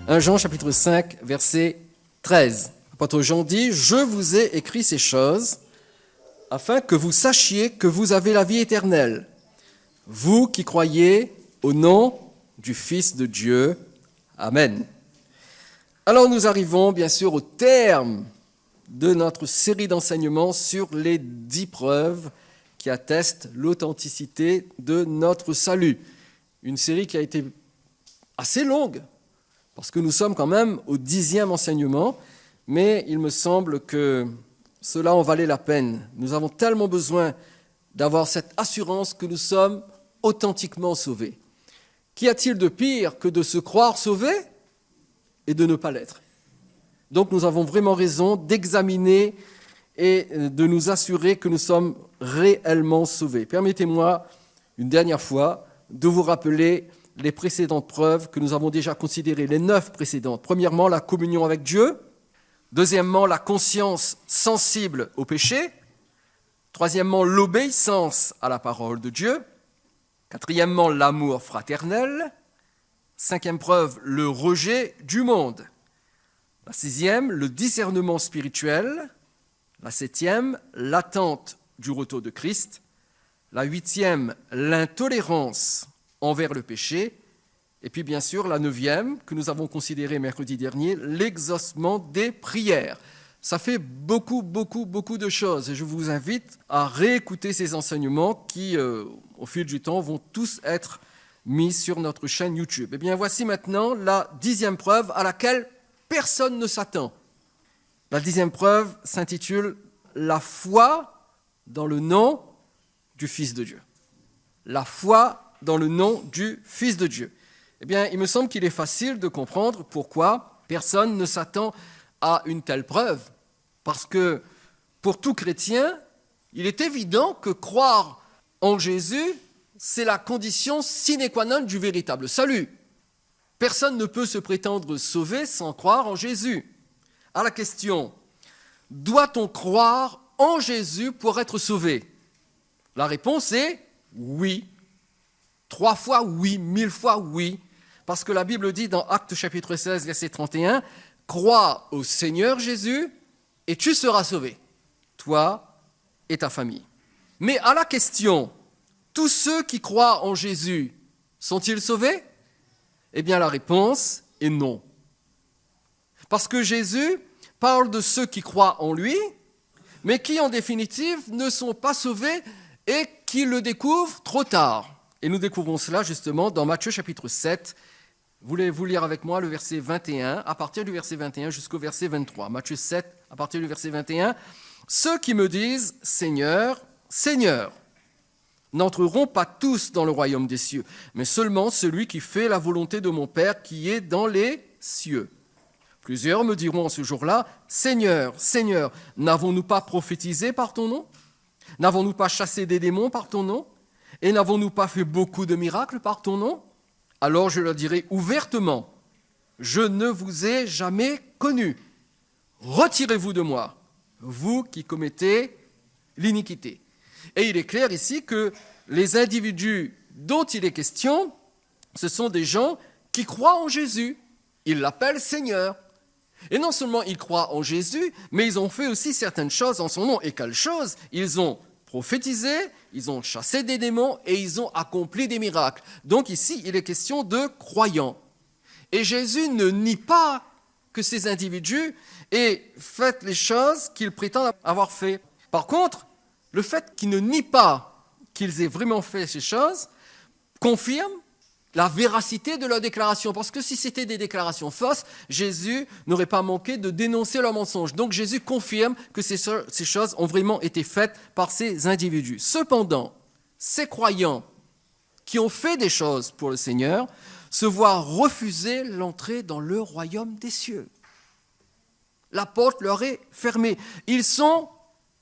1 Jean chapitre 5, verset 13. L'apôtre Jean dit « Je vous ai écrit ces choses afin que vous sachiez que vous avez la vie éternelle, vous qui croyez au nom du Fils de Dieu. Amen. » Alors nous arrivons bien sûr au terme de notre série d'enseignements sur les 10 preuves qui attestent l'authenticité de notre salut. Une série qui a été assez longue, parce que nous sommes quand même au 10e enseignement, mais il me semble que cela en valait la peine. Nous avons tellement besoin d'avoir cette assurance que nous sommes authentiquement sauvés. Qu'y a-t-il de pire que de se croire sauvé et de ne pas l'être? Donc nous avons vraiment raison d'examiner et de nous assurer que nous sommes réellement sauvés. Permettez-moi, une dernière fois, de vous rappeler les précédentes preuves que nous avons déjà considérées, les 9 précédentes. Premièrement, la communion avec Dieu. Deuxièmement, la conscience sensible au péché. Troisièmement, l'obéissance à la parole de Dieu. Quatrièmement, l'amour fraternel. 5e preuve, le rejet du monde. La 6e, le discernement spirituel. La 7e, l'attente du retour de Christ. La 8e, l'intolérance envers le péché. Et puis bien sûr, la 9e, que nous avons considérée mercredi dernier, l'exaucement des prières. Ça fait beaucoup de choses. Et je vous invite à réécouter ces enseignements qui, au fil du temps, vont tous être mis sur notre chaîne YouTube. Eh bien, voici maintenant la 10e preuve à laquelle personne ne s'attend. La 10e preuve s'intitule « La foi dans le nom du Fils de Dieu ». La foi dans le nom du Fils de Dieu. Eh bien, il me semble qu'il est facile de comprendre pourquoi personne ne s'attend à une telle preuve. Parce que pour tout chrétien, il est évident que croire en Jésus, c'est la condition sine qua non du véritable salut. Personne ne peut se prétendre sauvé sans croire en Jésus. À la question, doit-on croire en Jésus pour être sauvé? La réponse est oui. 3 fois oui, 1000 fois oui. Parce que la Bible dit dans Actes chapitre 16, verset 31, « Crois au Seigneur Jésus et tu seras sauvé, toi et ta famille. » Mais à la question, tous ceux qui croient en Jésus sont-ils sauvés? Eh bien, la réponse est non. Parce que Jésus parle de ceux qui croient en lui, mais qui, en définitive, ne sont pas sauvés et qui le découvrent trop tard. Et nous découvrons cela, justement, dans Matthieu chapitre 7. Voulez-vous lire avec moi le verset 21, à partir du verset 21 jusqu'au verset 23. Matthieu 7, à partir du verset 21. « Ceux qui me disent « Seigneur, Seigneur », n'entreront pas tous dans le royaume des cieux, mais seulement celui qui fait la volonté de mon Père qui est dans les cieux. Plusieurs me diront en ce jour-là, « Seigneur, Seigneur, n'avons-nous pas prophétisé par ton nom? N'avons-nous pas chassé des démons par ton nom? Et n'avons-nous pas fait beaucoup de miracles par ton nom? » Alors je leur dirai ouvertement, « Je ne vous ai jamais connu. Retirez-vous de moi, vous qui commettez l'iniquité. » Et il est clair ici que les individus dont il est question, ce sont des gens qui croient en Jésus. Ils l'appellent Seigneur. Et non seulement ils croient en Jésus, mais ils ont fait aussi certaines choses en son nom. Et quelles choses? Ils ont prophétisé, ils ont chassé des démons et ils ont accompli des miracles. Donc ici, il est question de croyants. Et Jésus ne nie pas que ces individus aient fait les choses qu'ils prétendent avoir fait. Par contre, le fait qu'ils ne nient pas qu'ils aient vraiment fait ces choses confirme la véracité de leur déclaration. Parce que si c'était des déclarations fausses, Jésus n'aurait pas manqué de dénoncer leurs mensonges. Donc Jésus confirme que ces choses ont vraiment été faites par ces individus. Cependant, ces croyants qui ont fait des choses pour le Seigneur se voient refuser l'entrée dans le royaume des cieux. La porte leur est fermée. Ils sont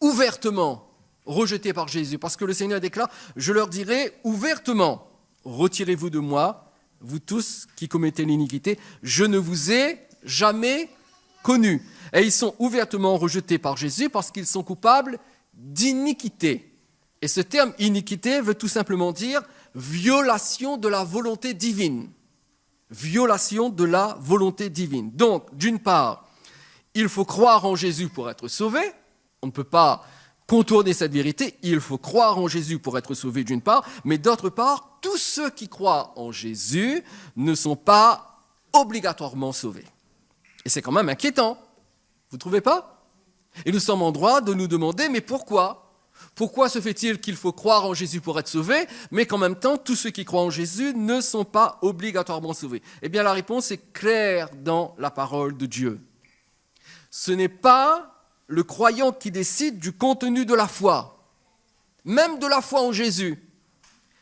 ouvertement rejetés par Jésus, parce que le Seigneur déclare, « Je leur dirai ouvertement, retirez-vous de moi, vous tous qui commettez l'iniquité, je ne vous ai jamais connus. » Et ils sont ouvertement rejetés par Jésus parce qu'ils sont coupables d'iniquité. Et ce terme iniquité veut tout simplement dire violation de la volonté divine. violation de la volonté divine. Donc, d'une part, il faut croire en Jésus pour être sauvé. On ne peut pas contourner cette vérité. Il faut croire en Jésus pour être sauvé d'une part. Mais d'autre part, tous ceux qui croient en Jésus ne sont pas obligatoirement sauvés. Et c'est quand même inquiétant. Vous ne trouvez pas? Et nous sommes en droit de nous demander, mais pourquoi? Pourquoi se fait-il qu'il faut croire en Jésus pour être sauvé, mais qu'en même temps, tous ceux qui croient en Jésus ne sont pas obligatoirement sauvés? Eh bien, la réponse est claire dans la parole de Dieu. Ce n'est pas le croyant qui décide du contenu de la foi, même de la foi en Jésus,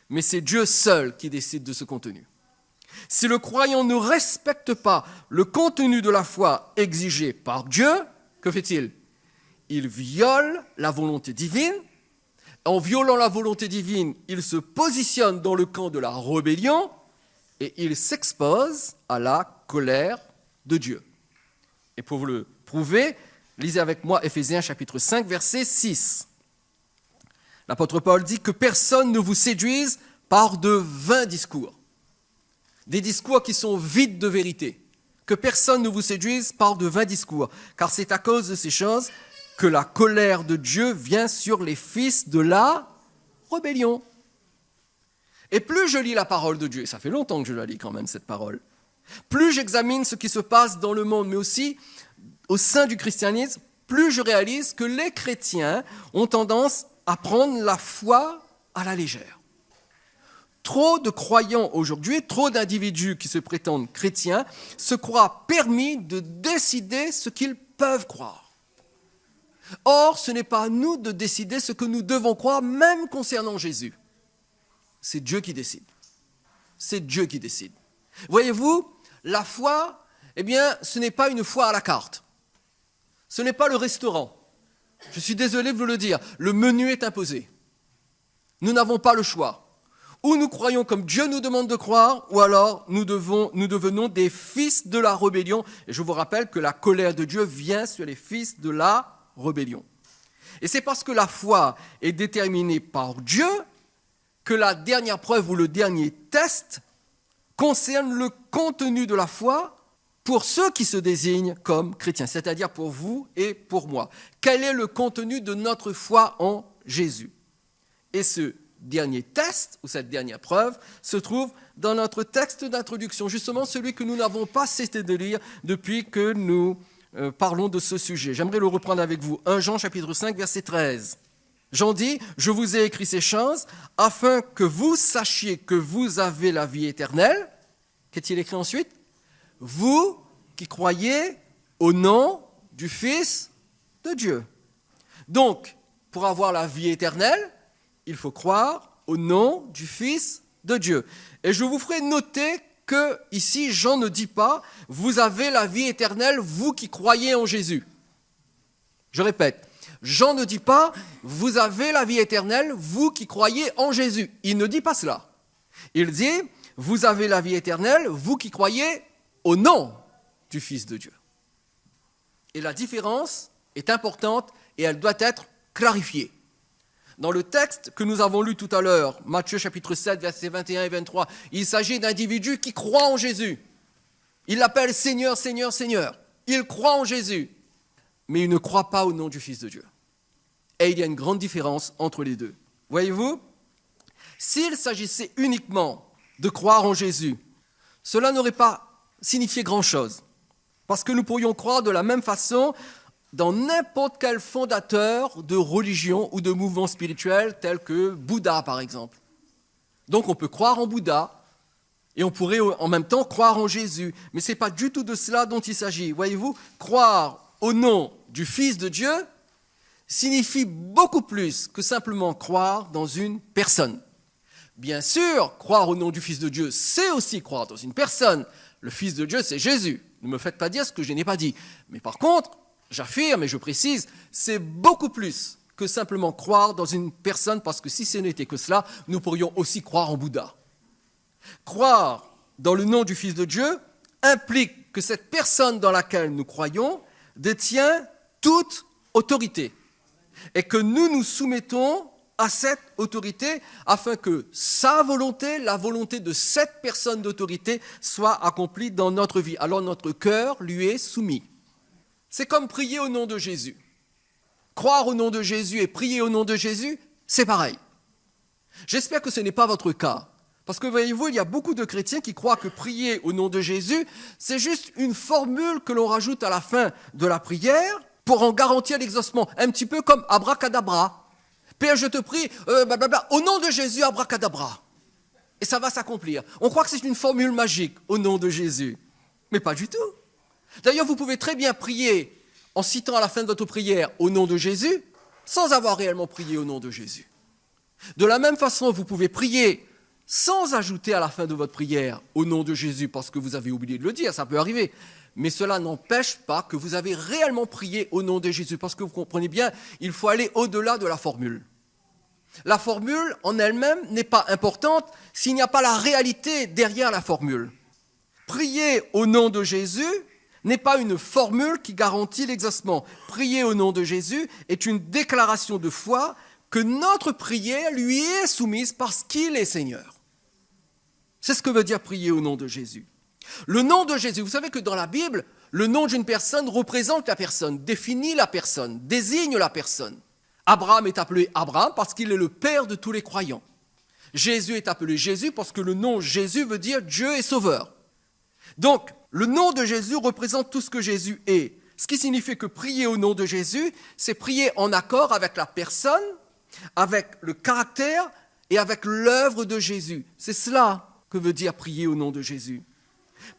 mais c'est Dieu seul qui décide de ce contenu. Si le croyant ne respecte pas le contenu de la foi exigé par Dieu, que fait-il? Il viole la volonté divine. En violant la volonté divine, il se positionne dans le camp de la rébellion et il s'expose à la colère de Dieu. Et pour vous le prouver, lisez avec moi Éphésiens chapitre 5, verset 6. L'apôtre Paul dit que personne ne vous séduise par de vains discours. Des discours qui sont vides de vérité. Que personne ne vous séduise par de vains discours. Car c'est à cause de ces choses que la colère de Dieu vient sur les fils de la rébellion. Et plus je lis la parole de Dieu, et ça fait longtemps que je la lis quand même cette parole, plus j'examine ce qui se passe dans le monde, mais aussi au sein du christianisme, plus je réalise que les chrétiens ont tendance à prendre la foi à la légère. Trop de croyants aujourd'hui, trop d'individus qui se prétendent chrétiens, se croient permis de décider ce qu'ils peuvent croire. Or, ce n'est pas à nous de décider ce que nous devons croire, même concernant Jésus. C'est Dieu qui décide. C'est Dieu qui décide. Voyez-vous, la foi, eh bien, ce n'est pas une foi à la carte. Ce n'est pas le restaurant. Je suis désolé de vous le dire, le menu est imposé. Nous n'avons pas le choix. Ou nous croyons comme Dieu nous demande de croire, ou alors nous devenons des fils de la rébellion. Et je vous rappelle que la colère de Dieu vient sur les fils de la rébellion. Et c'est parce que la foi est déterminée par Dieu que la dernière preuve ou le dernier test concerne le contenu de la foi pour ceux qui se désignent comme chrétiens, c'est-à-dire pour vous et pour moi. Quel est le contenu de notre foi en Jésus? Et ce dernier test, ou cette dernière preuve, se trouve dans notre texte d'introduction, justement celui que nous n'avons pas cessé de lire depuis que nous parlons de ce sujet. J'aimerais le reprendre avec vous. 1 Jean chapitre 5, verset 13. Jean dit, « Je vous ai écrit ces choses afin que vous sachiez que vous avez la vie éternelle. » Qu'est-il écrit ensuite? « Vous qui croyez au nom du Fils de Dieu. » Donc, pour avoir la vie éternelle, il faut croire au nom du Fils de Dieu. Et je vous ferai noter que ici, Jean ne dit pas « Vous avez la vie éternelle, vous qui croyez en Jésus. » Je répète, Jean ne dit pas « Vous avez la vie éternelle, vous qui croyez en Jésus. » Il ne dit pas cela. Il dit « Vous avez la vie éternelle, vous qui croyez au nom du Fils de Dieu. » Et la différence est importante et elle doit être clarifiée. Dans le texte que nous avons lu tout à l'heure, Matthieu chapitre 7, versets 21 et 23, il s'agit d'individus qui croient en Jésus. Ils l'appellent Seigneur, Seigneur, Seigneur. Ils croient en Jésus, mais ils ne croient pas au nom du Fils de Dieu. Et il y a une grande différence entre les deux. Voyez-vous, s'il s'agissait uniquement de croire en Jésus, cela n'aurait pas signifié grand-chose. Parce que nous pourrions croire de la même façon dans n'importe quel fondateur de religion ou de mouvement spirituel tel que Bouddha, par exemple. Donc on peut croire en Bouddha et on pourrait en même temps croire en Jésus. Mais ce n'est pas du tout de cela dont il s'agit. Voyez-vous, croire au nom du Fils de Dieu signifie beaucoup plus que simplement croire dans une personne. Bien sûr, croire au nom du Fils de Dieu, c'est aussi croire dans une personne. Le Fils de Dieu, c'est Jésus. Ne me faites pas dire ce que je n'ai pas dit. Mais par contre, j'affirme et je précise, c'est beaucoup plus que simplement croire dans une personne, parce que si ce n'était que cela, nous pourrions aussi croire en Bouddha. Croire dans le nom du Fils de Dieu implique que cette personne dans laquelle nous croyons détient toute autorité et que nous nous soumettons à cette autorité afin que sa volonté, la volonté de cette personne d'autorité, soit accomplie dans notre vie. Alors notre cœur lui est soumis. C'est comme prier au nom de Jésus. Croire au nom de Jésus et prier au nom de Jésus, c'est pareil. J'espère que ce n'est pas votre cas. Parce que voyez-vous, il y a beaucoup de chrétiens qui croient que prier au nom de Jésus, c'est juste une formule que l'on rajoute à la fin de la prière pour en garantir l'exaucement. Un petit peu comme abracadabra. Père, je te prie, au nom de Jésus, abracadabra. Et ça va s'accomplir. On croit que c'est une formule magique, au nom de Jésus. Mais pas du tout. D'ailleurs, vous pouvez très bien prier en citant à la fin de votre prière au nom de Jésus, sans avoir réellement prié au nom de Jésus. De la même façon, vous pouvez prier sans ajouter à la fin de votre prière au nom de Jésus, parce que vous avez oublié de le dire, ça peut arriver. Mais cela n'empêche pas que vous avez réellement prié au nom de Jésus, parce que vous comprenez bien, il faut aller au-delà de la formule. La formule en elle-même n'est pas importante s'il n'y a pas la réalité derrière la formule. Prier au nom de Jésus n'est pas une formule qui garantit l'exaucement. Prier au nom de Jésus est une déclaration de foi que notre prière lui est soumise parce qu'il est Seigneur. C'est ce que veut dire prier au nom de Jésus. Le nom de Jésus, vous savez que dans la Bible, le nom d'une personne représente la personne, définit la personne, désigne la personne. Abraham est appelé Abraham parce qu'il est le père de tous les croyants. Jésus est appelé Jésus parce que le nom Jésus veut dire Dieu est sauveur. Donc, le nom de Jésus représente tout ce que Jésus est. Ce qui signifie que prier au nom de Jésus, c'est prier en accord avec la personne, avec le caractère et avec l'œuvre de Jésus. C'est cela que veut dire prier au nom de Jésus.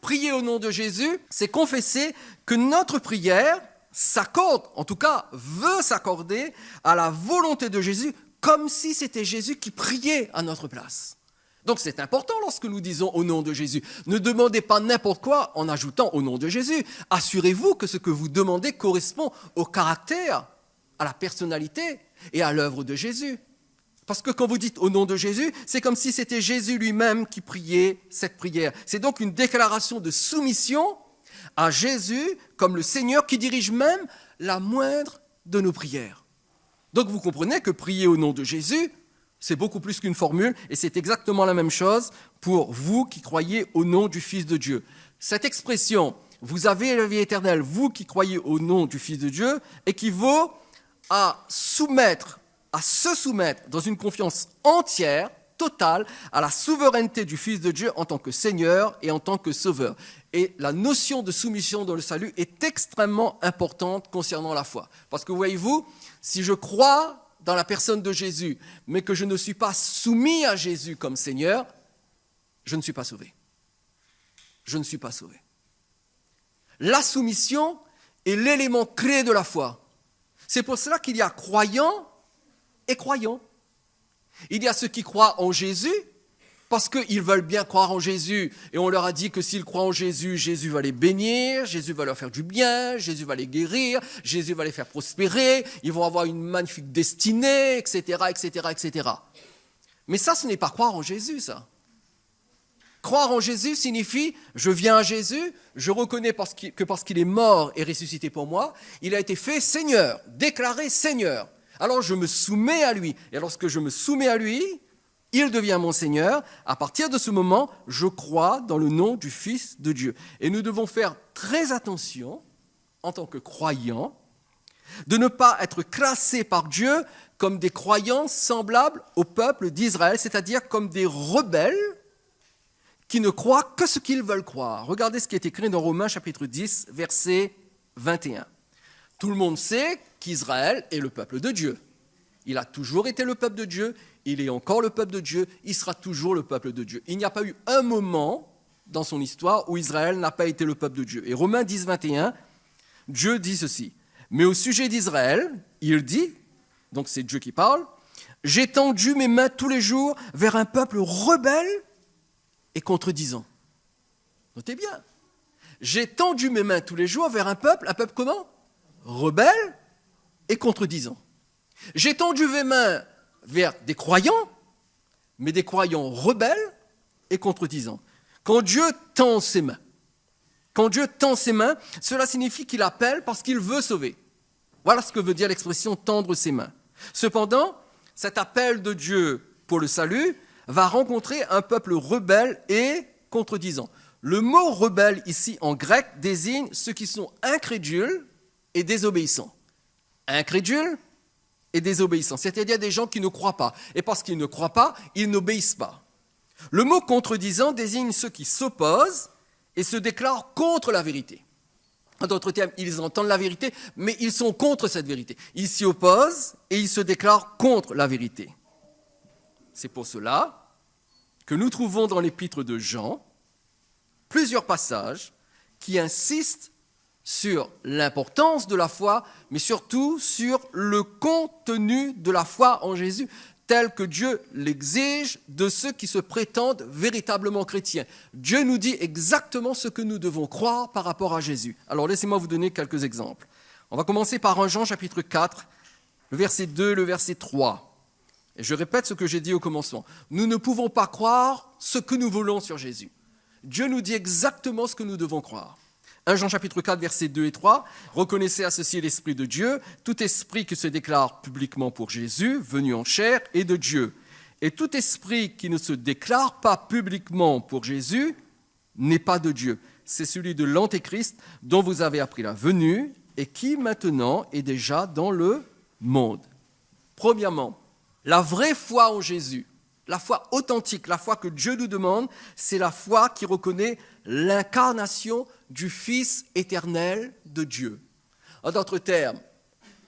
Prier au nom de Jésus, c'est confesser que notre prière s'accorde, en tout cas veut s'accorder à la volonté de Jésus, comme si c'était Jésus qui priait à notre place. Donc c'est important lorsque nous disons au nom de Jésus. Ne demandez pas n'importe quoi en ajoutant au nom de Jésus. Assurez-vous que ce que vous demandez correspond au caractère, à la personnalité et à l'œuvre de Jésus. Parce que quand vous dites au nom de Jésus, c'est comme si c'était Jésus lui-même qui priait cette prière. C'est donc une déclaration de soumission à Jésus comme le Seigneur qui dirige même la moindre de nos prières. Donc vous comprenez que prier au nom de Jésus, c'est beaucoup plus qu'une formule et c'est exactement la même chose pour vous qui croyez au nom du Fils de Dieu. Cette expression, vous avez la vie éternelle, vous qui croyez au nom du Fils de Dieu, équivaut à se soumettre dans une confiance entière, totale, à la souveraineté du Fils de Dieu en tant que Seigneur et en tant que Sauveur. Et la notion de soumission dans le salut est extrêmement importante concernant la foi. Parce que voyez-vous, si je crois dans la personne de Jésus, mais que je ne suis pas soumis à Jésus comme Seigneur, je ne suis pas sauvé. Je ne suis pas sauvé. La soumission est l'élément clé de la foi. C'est pour cela qu'il y a croyants et croyants. Il y a ceux qui croient en Jésus parce qu'ils veulent bien croire en Jésus et on leur a dit que s'ils croient en Jésus, Jésus va les bénir, Jésus va leur faire du bien, Jésus va les guérir, Jésus va les faire prospérer, ils vont avoir une magnifique destinée, etc., etc., etc. Mais ça, ce n'est pas croire en Jésus, ça. Croire en Jésus signifie, je viens à Jésus, je reconnais parce qu'il est mort et ressuscité pour moi, il a été fait Seigneur, déclaré Seigneur. Alors je me soumets à lui. Et lorsque je me soumets à lui, il devient mon Seigneur. À partir de ce moment, je crois dans le nom du Fils de Dieu. Et nous devons faire très attention, en tant que croyants, de ne pas être classés par Dieu comme des croyants semblables au peuple d'Israël, c'est-à-dire comme des rebelles qui ne croient que ce qu'ils veulent croire. Regardez ce qui est écrit dans Romains chapitre 10, verset 21. Tout le monde sait qu'Israël est le peuple de Dieu. Il a toujours été le peuple de Dieu, il est encore le peuple de Dieu, il sera toujours le peuple de Dieu. Il n'y a pas eu un moment dans son histoire où Israël n'a pas été le peuple de Dieu. Et Romains 10, 21, Dieu dit ceci. Mais au sujet d'Israël, il dit, donc c'est Dieu qui parle, « J'ai tendu mes mains tous les jours vers un peuple rebelle et contredisant. » Notez bien. J'ai tendu mes mains tous les jours vers un peuple comment ? Rebelle et contredisant. J'ai tendu mes mains vers des croyants, mais des croyants rebelles et contredisants. Quand Dieu tend ses mains, cela signifie qu'il appelle parce qu'il veut sauver. Voilà ce que veut dire l'expression « tendre ses mains ». Cependant, cet appel de Dieu pour le salut, va rencontrer un peuple rebelle et contredisant. Le mot rebelle ici en grec désigne ceux qui sont incrédules et désobéissants. Incrédules et désobéissants, c'est-à-dire des gens qui ne croient pas. Et parce qu'ils ne croient pas, ils n'obéissent pas. Le mot contredisant désigne ceux qui s'opposent et se déclarent contre la vérité. En d'autres termes, ils entendent la vérité, mais ils sont contre cette vérité. Ils s'y opposent et ils se déclarent contre la vérité. C'est pour cela que nous trouvons dans l'épître de Jean plusieurs passages qui insistent sur l'importance de la foi, mais surtout sur le contenu de la foi en Jésus, tel que Dieu l'exige de ceux qui se prétendent véritablement chrétiens. Dieu nous dit exactement ce que nous devons croire par rapport à Jésus. Alors laissez-moi vous donner quelques exemples. On va commencer par 1 Jean chapitre 4, le verset 2, le verset 3. Et je répète ce que j'ai dit au commencement. Nous ne pouvons pas croire ce que nous voulons sur Jésus. Dieu nous dit exactement ce que nous devons croire. 1 Jean chapitre 4, versets 2 et 3. Reconnaissez à ceci l'Esprit de Dieu. Tout esprit qui se déclare publiquement pour Jésus, venu en chair, est de Dieu. Et tout esprit qui ne se déclare pas publiquement pour Jésus n'est pas de Dieu. C'est celui de l'Antéchrist dont vous avez appris la venue et qui maintenant est déjà dans le monde. Premièrement, la vraie foi en Jésus, la foi authentique, la foi que Dieu nous demande, c'est la foi qui reconnaît l'incarnation du Fils éternel de Dieu. En d'autres termes,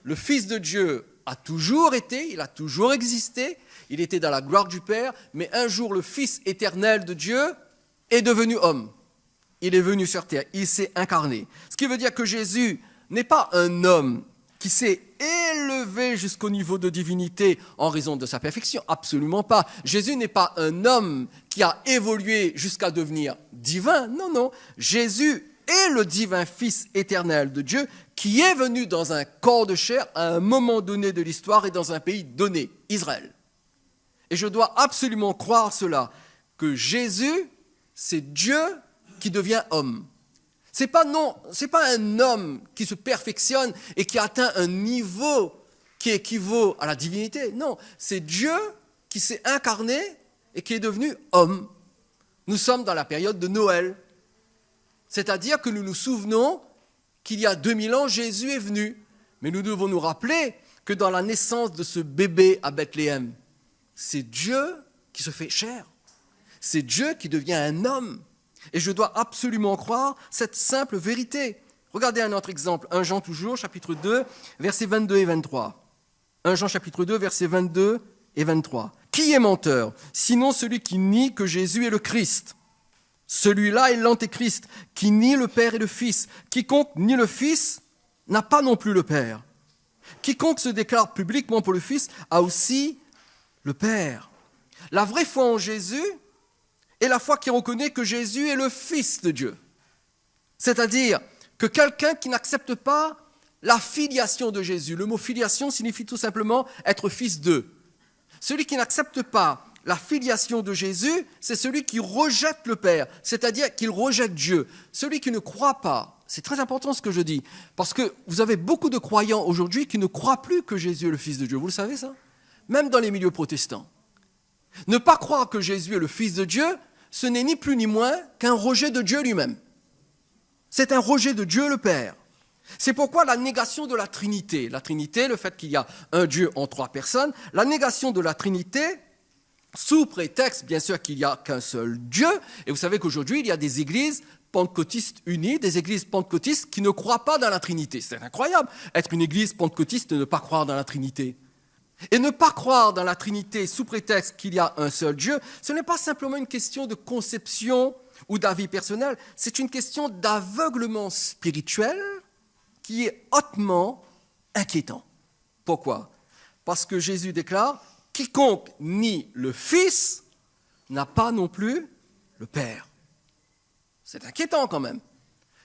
le Fils de Dieu a toujours été, il a toujours existé, il était dans la gloire du Père, mais un jour le Fils éternel de Dieu est devenu homme. Il est venu sur terre, il s'est incarné. Ce qui veut dire que Jésus n'est pas un homme qui s'est élevé jusqu'au niveau de divinité en raison de sa perfection. Absolument pas. Jésus n'est pas un homme qui a évolué jusqu'à devenir divin. Non, non. Jésus est le divin Fils éternel de Dieu qui est venu dans un corps de chair à un moment donné de l'histoire et dans un pays donné, Israël. Et je dois absolument croire cela, que Jésus, c'est Dieu qui devient homme. C'est pas un homme qui se perfectionne et qui atteint un niveau qui équivaut à la divinité. Non, c'est Dieu qui s'est incarné et qui est devenu homme. Nous sommes dans la période de Noël. C'est-à-dire que nous nous souvenons qu'il y a 2000 ans, Jésus est venu. Mais nous devons nous rappeler que dans la naissance de ce bébé à Bethléem, c'est Dieu qui se fait chair. C'est Dieu qui devient un homme. Et je dois absolument croire cette simple vérité. Regardez un autre exemple, 1 Jean toujours, chapitre 2, versets 22 et 23. 1 Jean chapitre 2, versets 22 et 23. Qui est menteur, sinon celui qui nie que Jésus est le Christ? Celui-là est l'Antéchrist, qui nie le Père et le Fils. Quiconque nie le Fils n'a pas non plus le Père. Quiconque se déclare publiquement pour le Fils a aussi le Père. La vraie foi en Jésus est la foi qui reconnaît que Jésus est le Fils de Dieu. C'est-à-dire que quelqu'un qui n'accepte pas la filiation de Jésus, le mot filiation signifie tout simplement être fils d'eux. Celui qui n'accepte pas la filiation de Jésus, c'est celui qui rejette le Père, c'est-à-dire qu'il rejette Dieu. Celui qui ne croit pas, c'est très important ce que je dis, parce que vous avez beaucoup de croyants aujourd'hui qui ne croient plus que Jésus est le Fils de Dieu. Vous le savez ça? Même dans les milieux protestants. Ne pas croire que Jésus est le Fils de Dieu, ce n'est ni plus ni moins qu'un rejet de Dieu lui-même. C'est un rejet de Dieu le Père. C'est pourquoi la négation de la Trinité, le fait qu'il y a un Dieu en trois personnes, la négation de la Trinité, sous prétexte bien sûr qu'il n'y a qu'un seul Dieu, et vous savez qu'aujourd'hui il y a des églises pentecôtistes unies, des églises pentecôtistes qui ne croient pas dans la Trinité. C'est incroyable, être une église pentecôtiste et ne pas croire dans la Trinité. Et ne pas croire dans la Trinité sous prétexte qu'il y a un seul Dieu, ce n'est pas simplement une question de conception ou d'avis personnel, c'est une question d'aveuglement spirituel qui est hautement inquiétant. Pourquoi? Parce que Jésus déclare « Quiconque nie le Fils n'a pas non plus le Père ». C'est inquiétant quand même.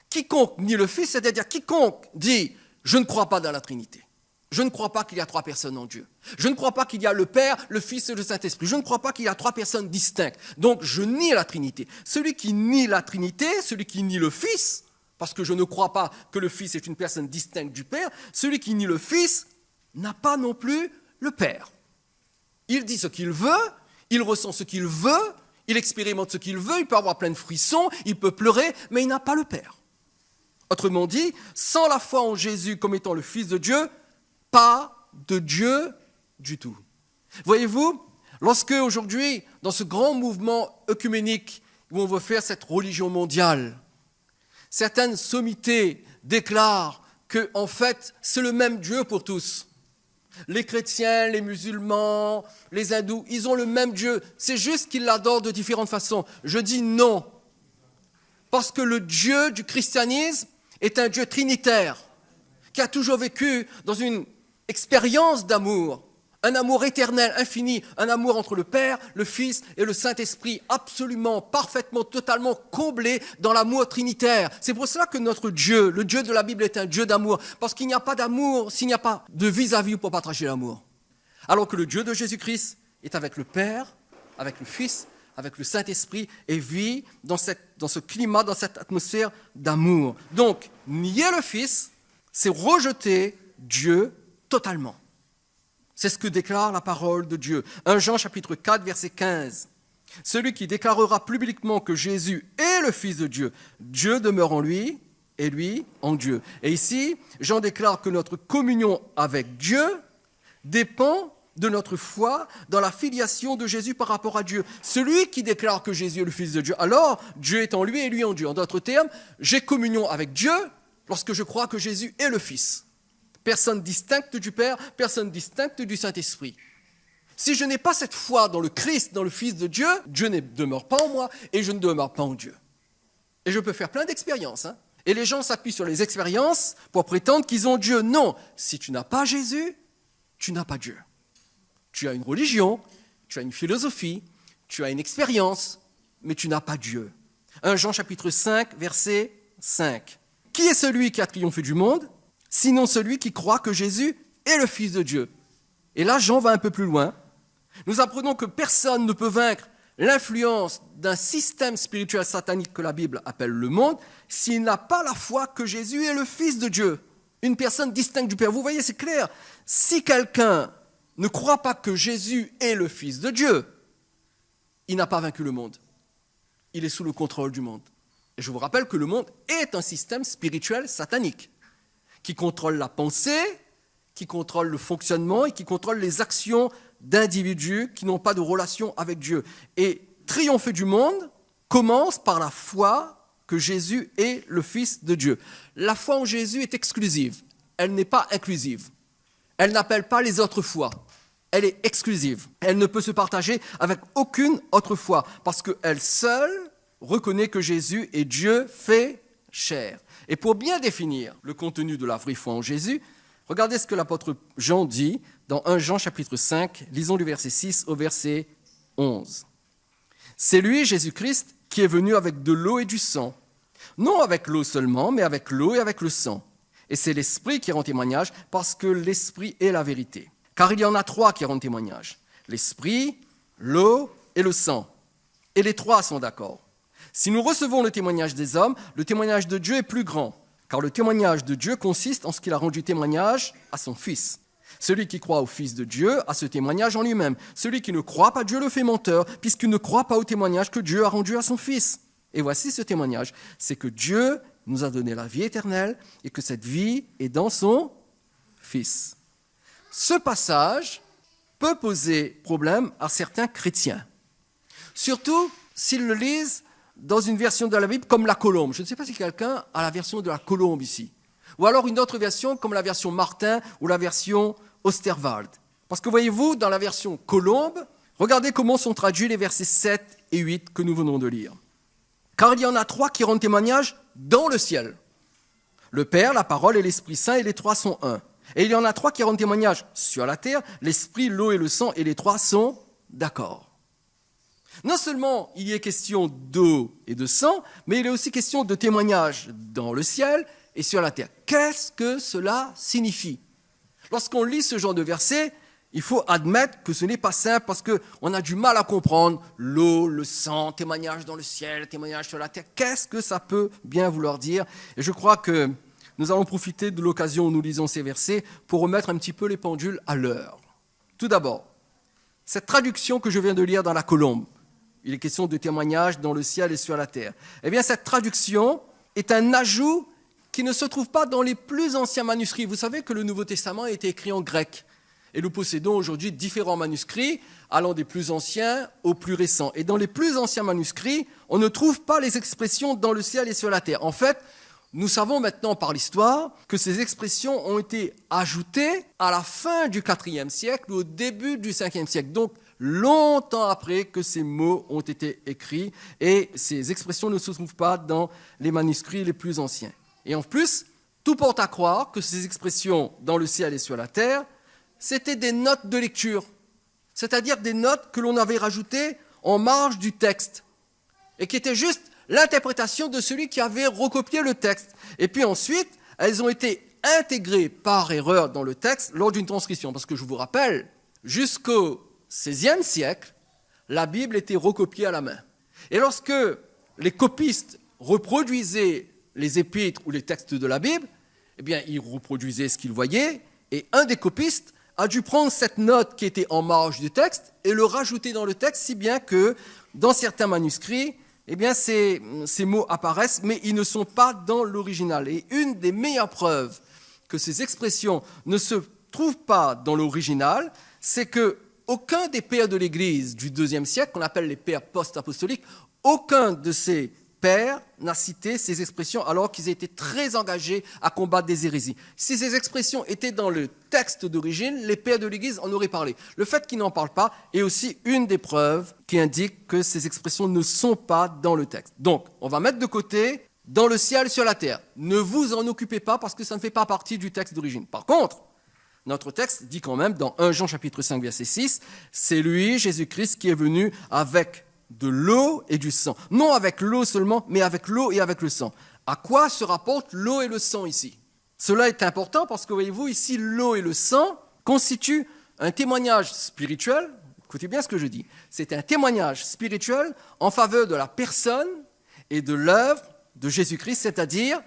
Quiconque nie le Fils, c'est-à-dire quiconque dit « Je ne crois pas dans la Trinité ». Je ne crois pas qu'il y a trois personnes en Dieu. Je ne crois pas qu'il y a le Père, le Fils et le Saint-Esprit. Je ne crois pas qu'il y a trois personnes distinctes. Donc, je nie la Trinité. Celui qui nie la Trinité, celui qui nie le Fils, parce que je ne crois pas que le Fils est une personne distincte du Père, celui qui nie le Fils n'a pas non plus le Père. Il dit ce qu'il veut, il ressent ce qu'il veut, il expérimente ce qu'il veut, il peut avoir plein de frissons, il peut pleurer, mais il n'a pas le Père. Autrement dit, sans la foi en Jésus comme étant le Fils de Dieu, pas de Dieu du tout. Voyez-vous, lorsque aujourd'hui, dans ce grand mouvement œcuménique où on veut faire cette religion mondiale, certaines sommités déclarent que, en fait, c'est le même Dieu pour tous. Les chrétiens, les musulmans, les hindous, ils ont le même Dieu. C'est juste qu'ils l'adorent de différentes façons. Je dis non. Parce que le Dieu du christianisme est un Dieu trinitaire qui a toujours vécu dans une expérience d'amour, un amour éternel, infini, un amour entre le Père, le Fils et le Saint-Esprit, absolument, parfaitement, totalement comblé dans l'amour trinitaire. C'est pour cela que notre Dieu, le Dieu de la Bible, est un Dieu d'amour, parce qu'il n'y a pas d'amour s'il n'y a pas de vis-à-vis pour partager l'amour. Alors que le Dieu de Jésus-Christ est avec le Père, avec le Fils, avec le Saint-Esprit et vit dans ce climat, dans cette atmosphère d'amour. Donc, nier le Fils, c'est rejeter Dieu totalement. C'est ce que déclare la parole de Dieu. 1 Jean chapitre 4, verset 15. Celui qui déclarera publiquement que Jésus est le Fils de Dieu, Dieu demeure en lui et lui en Dieu. Et ici, Jean déclare que notre communion avec Dieu dépend de notre foi dans la filiation de Jésus par rapport à Dieu. Celui qui déclare que Jésus est le Fils de Dieu, alors Dieu est en lui et lui en Dieu. En d'autres termes, j'ai communion avec Dieu lorsque je crois que Jésus est le Fils. Personne distincte du Père, personne distincte du Saint-Esprit. Si je n'ai pas cette foi dans le Christ, dans le Fils de Dieu, Dieu ne demeure pas en moi et je ne demeure pas en Dieu. Et je peux faire plein d'expériences. Et les gens s'appuient sur les expériences pour prétendre qu'ils ont Dieu. Non, si tu n'as pas Jésus, tu n'as pas Dieu. Tu as une religion, tu as une philosophie, tu as une expérience, mais tu n'as pas Dieu. 1 Jean chapitre 5, verset 5. Qui est celui qui a triomphé du monde ? Sinon celui qui croit que Jésus est le Fils de Dieu. Et là, Jean va un peu plus loin. Nous apprenons que personne ne peut vaincre l'influence d'un système spirituel satanique que la Bible appelle le monde s'il n'a pas la foi que Jésus est le Fils de Dieu, une personne distincte du Père. Vous voyez, c'est clair. Si quelqu'un ne croit pas que Jésus est le Fils de Dieu, il n'a pas vaincu le monde. Il est sous le contrôle du monde. Et je vous rappelle que le monde est un système spirituel satanique qui contrôle la pensée, qui contrôle le fonctionnement et qui contrôle les actions d'individus qui n'ont pas de relation avec Dieu. Et triompher du monde commence par la foi que Jésus est le Fils de Dieu. La foi en Jésus est exclusive, elle n'est pas inclusive. Elle n'appelle pas les autres foi, elle est exclusive. Elle ne peut se partager avec aucune autre foi parce qu'elle seule reconnaît que Jésus est Dieu fait chair. Et pour bien définir le contenu de la vraie foi en Jésus, regardez ce que l'apôtre Jean dit dans 1 Jean chapitre 5, lisons du verset 6 au verset 11. C'est lui, Jésus-Christ, qui est venu avec de l'eau et du sang. Non avec l'eau seulement, mais avec l'eau et avec le sang. Et c'est l'Esprit qui rend témoignage, parce que l'Esprit est la vérité. Car il y en a trois qui rendent témoignage. L'Esprit, l'eau et le sang. Et les trois sont d'accord. Si nous recevons le témoignage des hommes, le témoignage de Dieu est plus grand, car le témoignage de Dieu consiste en ce qu'il a rendu témoignage à son Fils. Celui qui croit au Fils de Dieu a ce témoignage en lui-même. Celui qui ne croit pas Dieu le fait menteur, puisqu'il ne croit pas au témoignage que Dieu a rendu à son Fils. Et voici ce témoignage, c'est que Dieu nous a donné la vie éternelle et que cette vie est dans son Fils. Ce passage peut poser problème à certains chrétiens, surtout s'ils le lisent dans une version de la Bible comme la Colombe. Je ne sais pas si quelqu'un a la version de la Colombe ici. Ou alors une autre version comme la version Martin ou la version Osterwald. Parce que voyez-vous, dans la version Colombe, regardez comment sont traduits les versets 7 et 8 que nous venons de lire. Car il y en a trois qui rendent témoignage dans le ciel. Le Père, la Parole et l'Esprit Saint, et les trois sont un. Et il y en a trois qui rendent témoignage sur la terre, l'Esprit, l'eau et le sang, et les trois sont d'accord. Non seulement il y est question d'eau et de sang, mais il est aussi question de témoignage dans le ciel et sur la terre. Qu'est-ce que cela signifie ? Lorsqu'on lit ce genre de verset, il faut admettre que ce n'est pas simple parce qu'on a du mal à comprendre l'eau, le sang, témoignage dans le ciel, témoignage sur la terre. Qu'est-ce que ça peut bien vouloir dire ? Et je crois que nous allons profiter de l'occasion où nous lisons ces versets pour remettre un petit peu les pendules à l'heure. Tout d'abord, cette traduction que je viens de lire dans la colombe, il est question de témoignage dans le ciel et sur la terre. Eh bien, cette traduction est un ajout qui ne se trouve pas dans les plus anciens manuscrits. Vous savez que le Nouveau Testament a été écrit en grec. Et nous possédons aujourd'hui différents manuscrits, allant des plus anciens aux plus récents. Et dans les plus anciens manuscrits, on ne trouve pas les expressions dans le ciel et sur la terre. En fait, nous savons maintenant par l'histoire que ces expressions ont été ajoutées à la fin du IVe siècle ou au début du Ve siècle. Donc, longtemps après que ces mots ont été écrits. Et ces expressions ne se trouvent pas dans les manuscrits les plus anciens. Et en plus, tout porte à croire que ces expressions dans le ciel et sur la terre, c'était des notes de lecture, c'est-à-dire des notes que l'on avait rajoutées en marge du texte et qui étaient juste l'interprétation de celui qui avait recopié le texte. Et puis ensuite, elles ont été intégrées par erreur dans le texte lors d'une transcription. Parce que je vous rappelle, jusqu'au XVIe siècle, la Bible était recopiée à la main. Et lorsque les copistes reproduisaient les épîtres ou les textes de la Bible, eh bien, ils reproduisaient ce qu'ils voyaient, et un des copistes a dû prendre cette note qui était en marge du texte et le rajouter dans le texte, si bien que dans certains manuscrits, eh bien, ces mots apparaissent, mais ils ne sont pas dans l'original. Et une des meilleures preuves que ces expressions ne se trouvent pas dans l'original, c'est qu'aucun des pères de l'Église du IIe siècle, qu'on appelle les pères post-apostoliques, aucun de ces père n'a cité ces expressions alors qu'ils étaient très engagés à combattre des hérésies. Si ces expressions étaient dans le texte d'origine, les pères de l'Église en auraient parlé. Le fait qu'ils n'en parlent pas est aussi une des preuves qui indique que ces expressions ne sont pas dans le texte. Donc, on va mettre de côté « dans le ciel, sur la terre ». Ne vous en occupez pas parce que ça ne fait pas partie du texte d'origine. Par contre, notre texte dit quand même dans 1 Jean chapitre 5, verset 6, « C'est lui, Jésus-Christ, qui est venu avec de l'eau et du sang. » Non avec l'eau seulement, mais avec l'eau et avec le sang. À quoi se rapportent l'eau et le sang ici? Cela est important parce que, voyez-vous, ici, l'eau et le sang constituent un témoignage spirituel. Écoutez bien ce que je dis. C'est un témoignage spirituel en faveur de la personne et de l'œuvre de Jésus-Christ, c'est-à-dire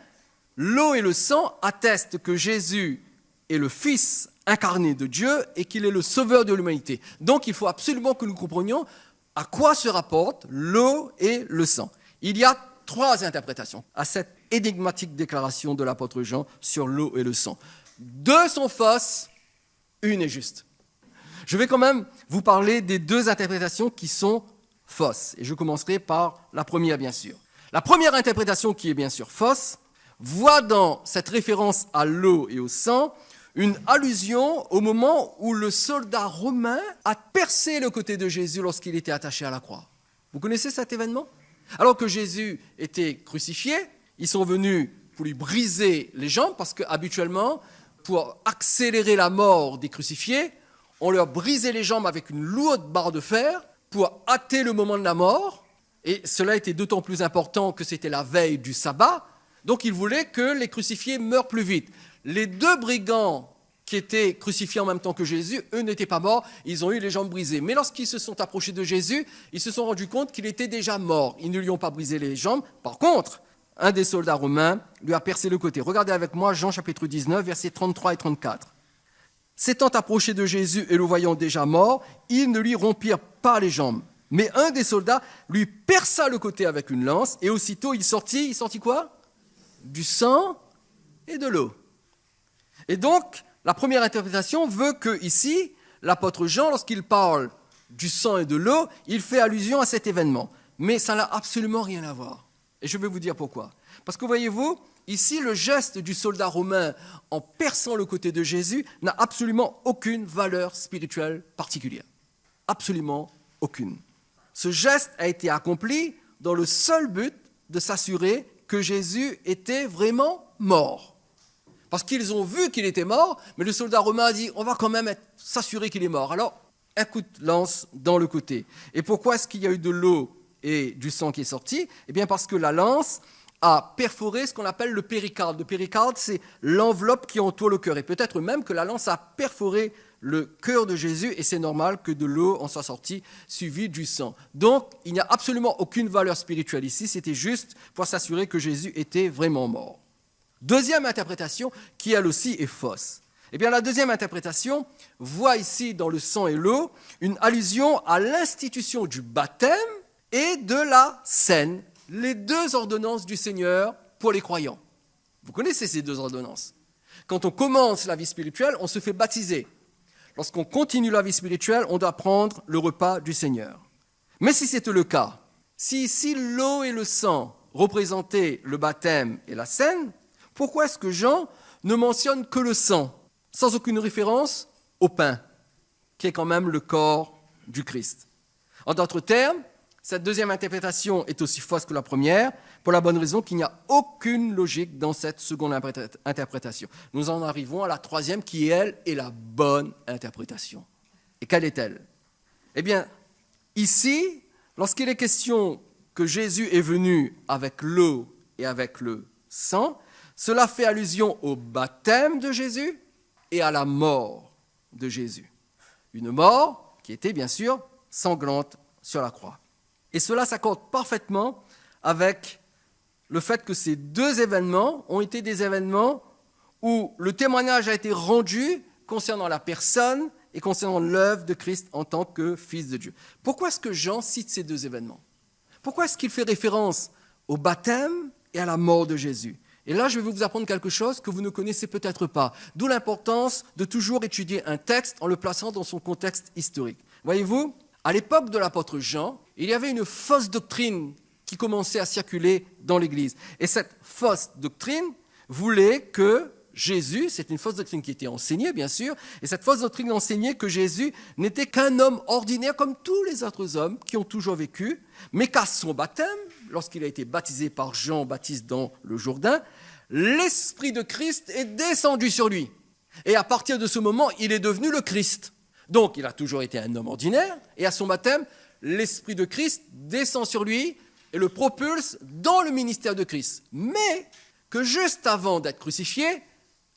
l'eau et le sang attestent que Jésus est le Fils incarné de Dieu et qu'il est le sauveur de l'humanité. Donc, il faut absolument que nous comprenions à quoi se rapportent l'eau et le sang. Il y a 3 interprétations à cette énigmatique déclaration de l'apôtre Jean sur l'eau et le sang. 2 sont fausses, une est juste. Je vais quand même vous parler des 2 interprétations qui sont fausses. Et je commencerai par la première, bien sûr. La première interprétation, qui est bien sûr fausse, voit dans cette référence à l'eau et au sang une allusion au moment où le soldat romain a percé le côté de Jésus lorsqu'il était attaché à la croix. Vous connaissez cet événement? Alors que Jésus était crucifié, ils sont venus pour lui briser les jambes, parce qu'habituellement, pour accélérer la mort des crucifiés, on leur brisait les jambes avec une lourde barre de fer pour hâter le moment de la mort. Et cela était d'autant plus important que c'était la veille du sabbat. Donc ils voulaient que les crucifiés meurent plus vite. Les 2 brigands qui étaient crucifiés en même temps que Jésus, eux n'étaient pas morts, ils ont eu les jambes brisées. Mais lorsqu'ils se sont approchés de Jésus, ils se sont rendus compte qu'il était déjà mort. Ils ne lui ont pas brisé les jambes. Par contre, un des soldats romains lui a percé le côté. Regardez avec moi Jean chapitre 19, versets 33 et 34. S'étant approché de Jésus et le voyant déjà mort, ils ne lui rompirent pas les jambes. Mais un des soldats lui perça le côté avec une lance, et aussitôt il sortit quoi? Du sang et de l'eau. Et donc, la première interprétation veut que ici, l'apôtre Jean, lorsqu'il parle du sang et de l'eau, il fait allusion à cet événement. Mais ça n'a absolument rien à voir. Et je vais vous dire pourquoi. Parce que voyez-vous, ici, le geste du soldat romain en perçant le côté de Jésus n'a absolument aucune valeur spirituelle particulière. Absolument aucune. Ce geste a été accompli dans le seul but de s'assurer que Jésus était vraiment mort. Parce qu'ils ont vu qu'il était mort, mais le soldat romain a dit, on va quand même s'assurer qu'il est mort. Alors, un coup de lance dans le côté. Et pourquoi est-ce qu'il y a eu de l'eau et du sang qui est sorti? Eh bien parce que la lance a perforé ce qu'on appelle le péricarde. Le péricarde, c'est l'enveloppe qui entoure le cœur. Et peut-être même que la lance a perforé le cœur de Jésus, et c'est normal que de l'eau en soit sortie, suivie du sang. Donc, il n'y a absolument aucune valeur spirituelle ici, c'était juste pour s'assurer que Jésus était vraiment mort. Deuxième interprétation, qui elle aussi est fausse. Eh bien, la deuxième interprétation voit ici dans le sang et l'eau une allusion à l'institution du baptême et de la scène, les deux ordonnances du Seigneur pour les croyants. Vous connaissez ces deux ordonnances. Quand on commence la vie spirituelle, on se fait baptiser. Lorsqu'on continue la vie spirituelle, on doit prendre le repas du Seigneur. Mais si c'était le cas, si ici l'eau et le sang représentaient le baptême et la scène, pourquoi est-ce que Jean ne mentionne que le sang, sans aucune référence au pain, qui est quand même le corps du Christ? En d'autres termes, cette deuxième interprétation est aussi fausse que la première, pour la bonne raison qu'il n'y a aucune logique dans cette seconde interprétation. Nous en arrivons à la troisième qui, elle, est la bonne interprétation. Et quelle est-elle? Eh bien, ici, lorsqu'il est question que Jésus est venu avec l'eau et avec le sang, cela fait allusion au baptême de Jésus et à la mort de Jésus. Une mort qui était bien sûr sanglante sur la croix. Et cela s'accorde parfaitement avec le fait que ces deux événements ont été des événements où le témoignage a été rendu concernant la personne et concernant l'œuvre de Christ en tant que Fils de Dieu. Pourquoi est-ce que Jean cite ces deux événements? Pourquoi est-ce qu'il fait référence au baptême et à la mort de Jésus? Et là, je vais vous apprendre quelque chose que vous ne connaissez peut-être pas. D'où l'importance de toujours étudier un texte en le plaçant dans son contexte historique. Voyez-vous, à l'époque de l'apôtre Jean, il y avait une fausse doctrine qui commençait à circuler dans l'Église. Et cette fausse doctrine voulait que Jésus, c'est une fausse doctrine qui était enseignée, bien sûr, et cette fausse doctrine enseignait que Jésus n'était qu'un homme ordinaire comme tous les autres hommes qui ont toujours vécu, mais qu'à son baptême, lorsqu'il a été baptisé par Jean-Baptiste dans le Jourdain, l'Esprit de Christ est descendu sur lui. Et à partir de ce moment, il est devenu le Christ. Donc, il a toujours été un homme ordinaire, et à son baptême, l'Esprit de Christ descend sur lui et le propulse dans le ministère de Christ. Mais que juste avant d'être crucifié,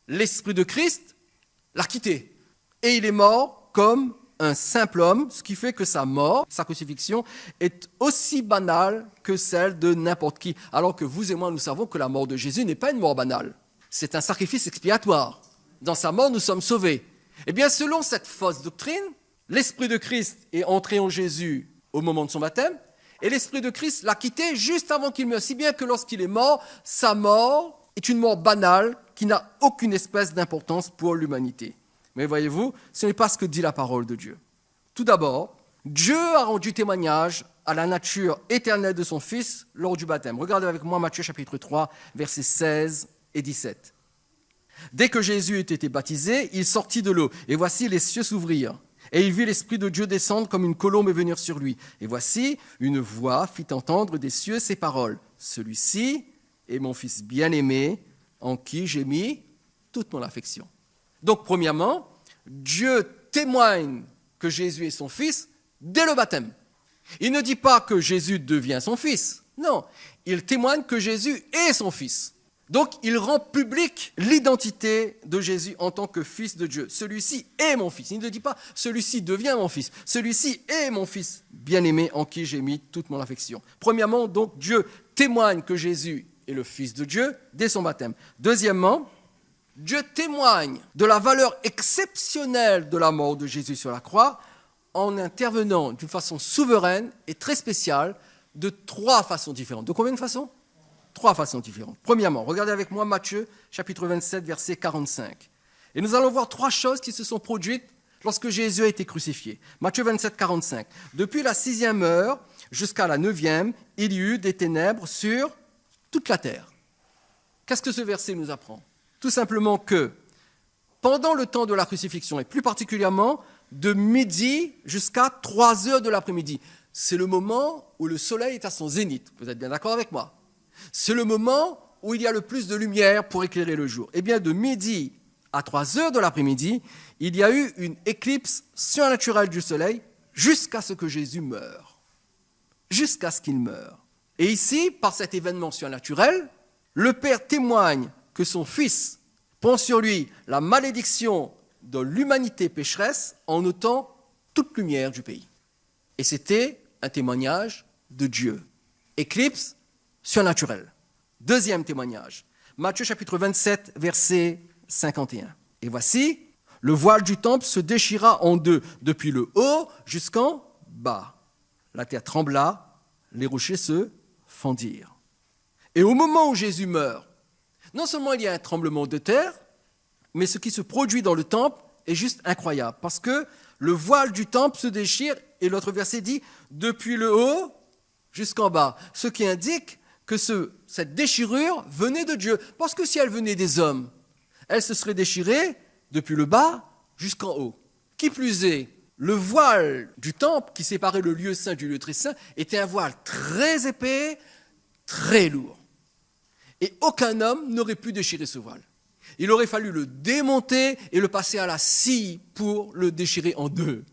l'Esprit de Christ l'a quitté. Et il est mort comme un simple homme, ce qui fait que sa mort, sa crucifixion, est aussi banale que celle de n'importe qui. Alors que vous et moi, nous savons que la mort de Jésus n'est pas une mort banale. C'est un sacrifice expiatoire. Dans sa mort, nous sommes sauvés. Eh bien, selon cette fausse doctrine, l'Esprit de Christ est entré en Jésus au moment de son baptême, et l'Esprit de Christ l'a quitté juste avant qu'il meure, si bien que lorsqu'il est mort, sa mort est une mort banale qui n'a aucune espèce d'importance pour l'humanité. Mais voyez-vous, ce n'est pas ce que dit la parole de Dieu. Tout d'abord, Dieu a rendu témoignage à la nature éternelle de son Fils lors du baptême. Regardez avec moi Matthieu chapitre 3, versets 16 et 17. Dès que Jésus eut été baptisé, il sortit de l'eau, et voici les cieux s'ouvrirent. Et il vit l'Esprit de Dieu descendre comme une colombe et venir sur lui. Et voici, une voix fit entendre des cieux ces paroles. Celui-ci est mon Fils bien-aimé, en qui j'ai mis toute mon affection. Donc, premièrement, Dieu témoigne que Jésus est son Fils dès le baptême. Il ne dit pas que Jésus devient son Fils. Non, il témoigne que Jésus est son Fils. Donc, il rend public l'identité de Jésus en tant que Fils de Dieu. Celui-ci est mon Fils. Il ne dit pas « celui-ci devient mon Fils ». Celui-ci est mon Fils bien-aimé en qui j'ai mis toute mon affection. Premièrement, donc, Dieu témoigne que Jésus est le Fils de Dieu dès son baptême. Deuxièmement, Dieu témoigne de la valeur exceptionnelle de la mort de Jésus sur la croix en intervenant d'une façon souveraine et très spéciale de trois façons différentes. De combien de façons ? Trois façons différentes. Premièrement, regardez avec moi Matthieu, chapitre 27, verset 45. Et nous allons voir trois choses qui se sont produites lorsque Jésus a été crucifié. Matthieu 27, 45. Depuis la 6e heure jusqu'à la 9e, il y eut des ténèbres sur toute la terre. Qu'est-ce que ce verset nous apprend ? Tout simplement que pendant le temps de la crucifixion, et plus particulièrement de midi jusqu'à 3 heures de l'après-midi, c'est le moment où le soleil est à son zénith. Vous êtes bien d'accord avec moi ? C'est le moment où il y a le plus de lumière pour éclairer le jour. Eh bien, de midi à 3 heures de l'après-midi, il y a eu une éclipse surnaturelle du soleil jusqu'à ce que Jésus meure. Jusqu'à ce qu'il meure. Et ici, par cet événement surnaturel, le Père témoigne que son Fils prend sur lui la malédiction de l'humanité pécheresse en ôtant toute lumière du pays. Et c'était un témoignage de Dieu. Éclipse surnaturel. Deuxième témoignage, Matthieu chapitre 27, verset 51. Et voici, Le voile du temple se déchira en deux, depuis le haut jusqu'en bas. La terre trembla, les rochers se fendirent. Et au moment où Jésus meurt, non seulement il y a un tremblement de terre, mais ce qui se produit dans le temple est juste incroyable, parce que le voile du temple se déchire, et l'autre verset dit « depuis le haut jusqu'en bas », ce qui indique que cette déchirure venait de Dieu, parce que si elle venait des hommes, elle se serait déchirée depuis le bas jusqu'en haut. Qui plus est, le voile du temple qui séparait le lieu saint du lieu très saint était un voile très épais, très lourd. Et aucun homme n'aurait pu déchirer ce voile. Il aurait fallu le démonter et le passer à la scie pour le déchirer en deux.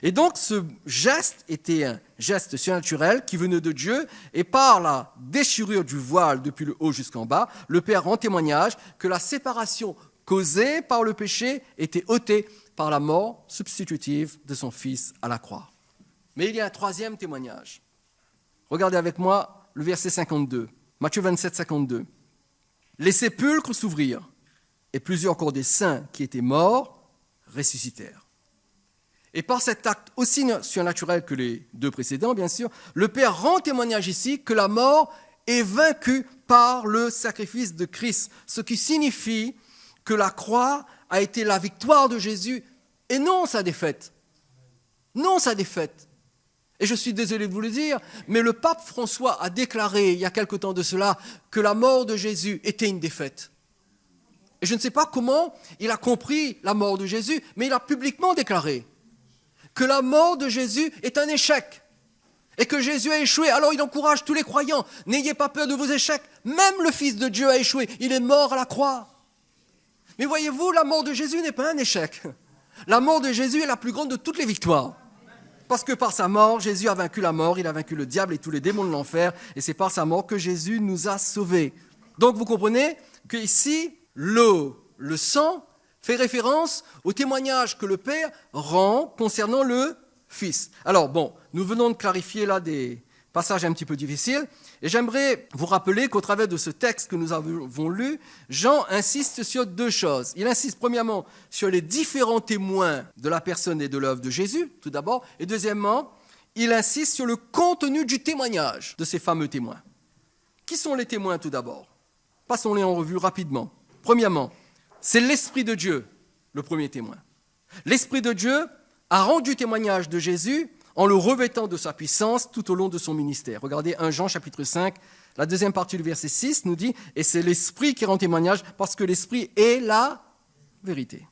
Et donc ce geste était un geste surnaturel qui venait de Dieu, et par la déchirure du voile depuis le haut jusqu'en bas, le Père rend témoignage que la séparation causée par le péché était ôtée par la mort substitutive de son Fils à la croix. Mais il y a un troisième témoignage. Regardez avec moi le verset 52, Matthieu 27, 52. Les sépulcres s'ouvrirent, et plusieurs encore des saints qui étaient morts ressuscitèrent. Et par cet acte aussi surnaturel que les deux précédents, bien sûr, le Père rend témoignage ici que la mort est vaincue par le sacrifice de Christ, ce qui signifie que la croix a été la victoire de Jésus et non sa défaite. Non sa défaite. Et je suis désolé de vous le dire, mais le pape François a déclaré il y a quelque temps de cela que la mort de Jésus était une défaite. Et je ne sais pas comment il a compris la mort de Jésus, mais il a publiquement déclaré que la mort de Jésus est un échec et que Jésus a échoué. Alors il encourage tous les croyants, n'ayez pas peur de vos échecs, même le Fils de Dieu a échoué, il est mort à la croix. Mais voyez-vous, la mort de Jésus n'est pas un échec. La mort de Jésus est la plus grande de toutes les victoires. Parce que par sa mort, Jésus a vaincu la mort, il a vaincu le diable et tous les démons de l'enfer, et c'est par sa mort que Jésus nous a sauvés. Donc vous comprenez qu'ici, l'eau, le sang, fait référence au témoignage que le Père rend concernant le Fils. Alors bon, nous venons de clarifier là des passages un petit peu difficiles, et j'aimerais vous rappeler qu'au travers de ce texte que nous avons lu, Jean insiste sur deux choses. Il insiste premièrement sur les différents témoins de la personne et de l'œuvre de Jésus, tout d'abord, et deuxièmement, il insiste sur le contenu du témoignage de ces fameux témoins. Qui sont les témoins tout d'abord? Passons-les en revue rapidement. Premièrement, c'est l'Esprit de Dieu, le premier témoin. L'Esprit de Dieu a rendu témoignage de Jésus en le revêtant de sa puissance tout au long de son ministère. Regardez 1 Jean chapitre 5, la deuxième partie du verset 6 nous dit « Et c'est l'Esprit qui rend témoignage parce que l'Esprit est la vérité ».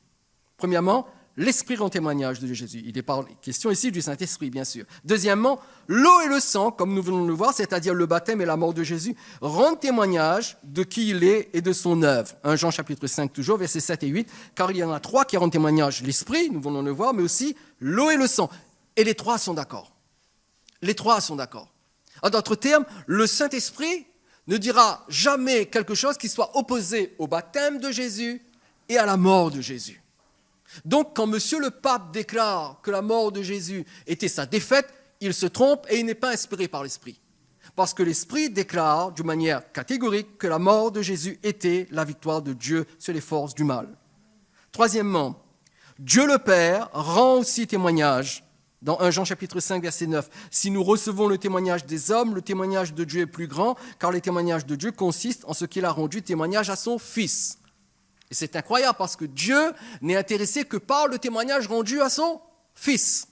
Premièrement, l'Esprit rend témoignage de Jésus. Il est question ici du Saint-Esprit, bien sûr. Deuxièmement, l'eau et le sang, comme nous venons de le voir, c'est-à-dire le baptême et la mort de Jésus, rendent témoignage de qui il est et de son œuvre. 1 Jean chapitre 5 toujours, versets 7 et 8, car il y en a trois qui rendent témoignage, l'Esprit, nous venons de le voir, mais aussi l'eau et le sang. Et les trois sont d'accord. Les trois sont d'accord. En d'autres termes, le Saint-Esprit ne dira jamais quelque chose qui soit opposé au baptême de Jésus et à la mort de Jésus. Donc, quand Monsieur le Pape déclare que la mort de Jésus était sa défaite, il se trompe et il n'est pas inspiré par l'Esprit. Parce que l'Esprit déclare d'une manière catégorique que la mort de Jésus était la victoire de Dieu sur les forces du mal. Troisièmement, Dieu le Père rend aussi témoignage. Dans 1 Jean chapitre 5, verset 9, « Si nous recevons le témoignage des hommes, le témoignage de Dieu est plus grand, car le témoignage de Dieu consiste en ce qu'il a rendu témoignage à son Fils. » Et c'est incroyable parce que Dieu n'est intéressé que par le témoignage rendu à son Fils.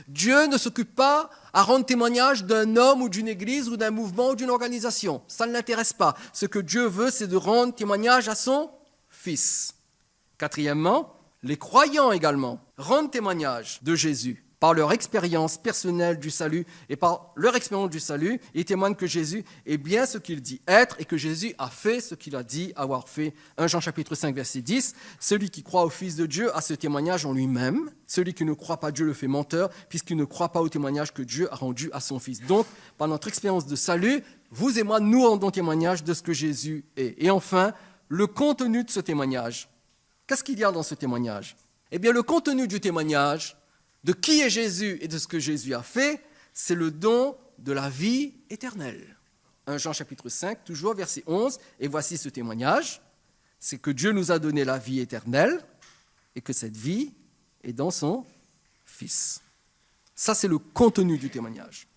Dieu ne s'occupe pas à rendre témoignage d'un homme ou d'une église ou d'un mouvement ou d'une organisation. Ça ne l'intéresse pas. Ce que Dieu veut, c'est de rendre témoignage à son Fils. Quatrièmement, les croyants également rendent témoignage de Jésus. Par leur expérience personnelle du salut et par leur expérience du salut, ils témoignent que Jésus est bien ce qu'il dit être et que Jésus a fait ce qu'il a dit avoir fait. 1 Jean chapitre 5, verset 10, « Celui qui croit au Fils de Dieu a ce témoignage en lui-même. Celui qui ne croit pas Dieu le fait menteur, puisqu'il ne croit pas au témoignage que Dieu a rendu à son Fils. » Donc, par notre expérience de salut, vous et moi, nous rendons témoignage de ce que Jésus est. Et enfin, le contenu de ce témoignage. Qu'est-ce qu'il y a dans ce témoignage? Eh bien, le contenu du témoignage, de qui est Jésus et de ce que Jésus a fait, c'est le don de la vie éternelle. 1 Jean chapitre 5, toujours verset 11, et voici ce témoignage, c'est que Dieu nous a donné la vie éternelle, et que cette vie est dans son Fils. Ça, c'est le contenu du témoignage.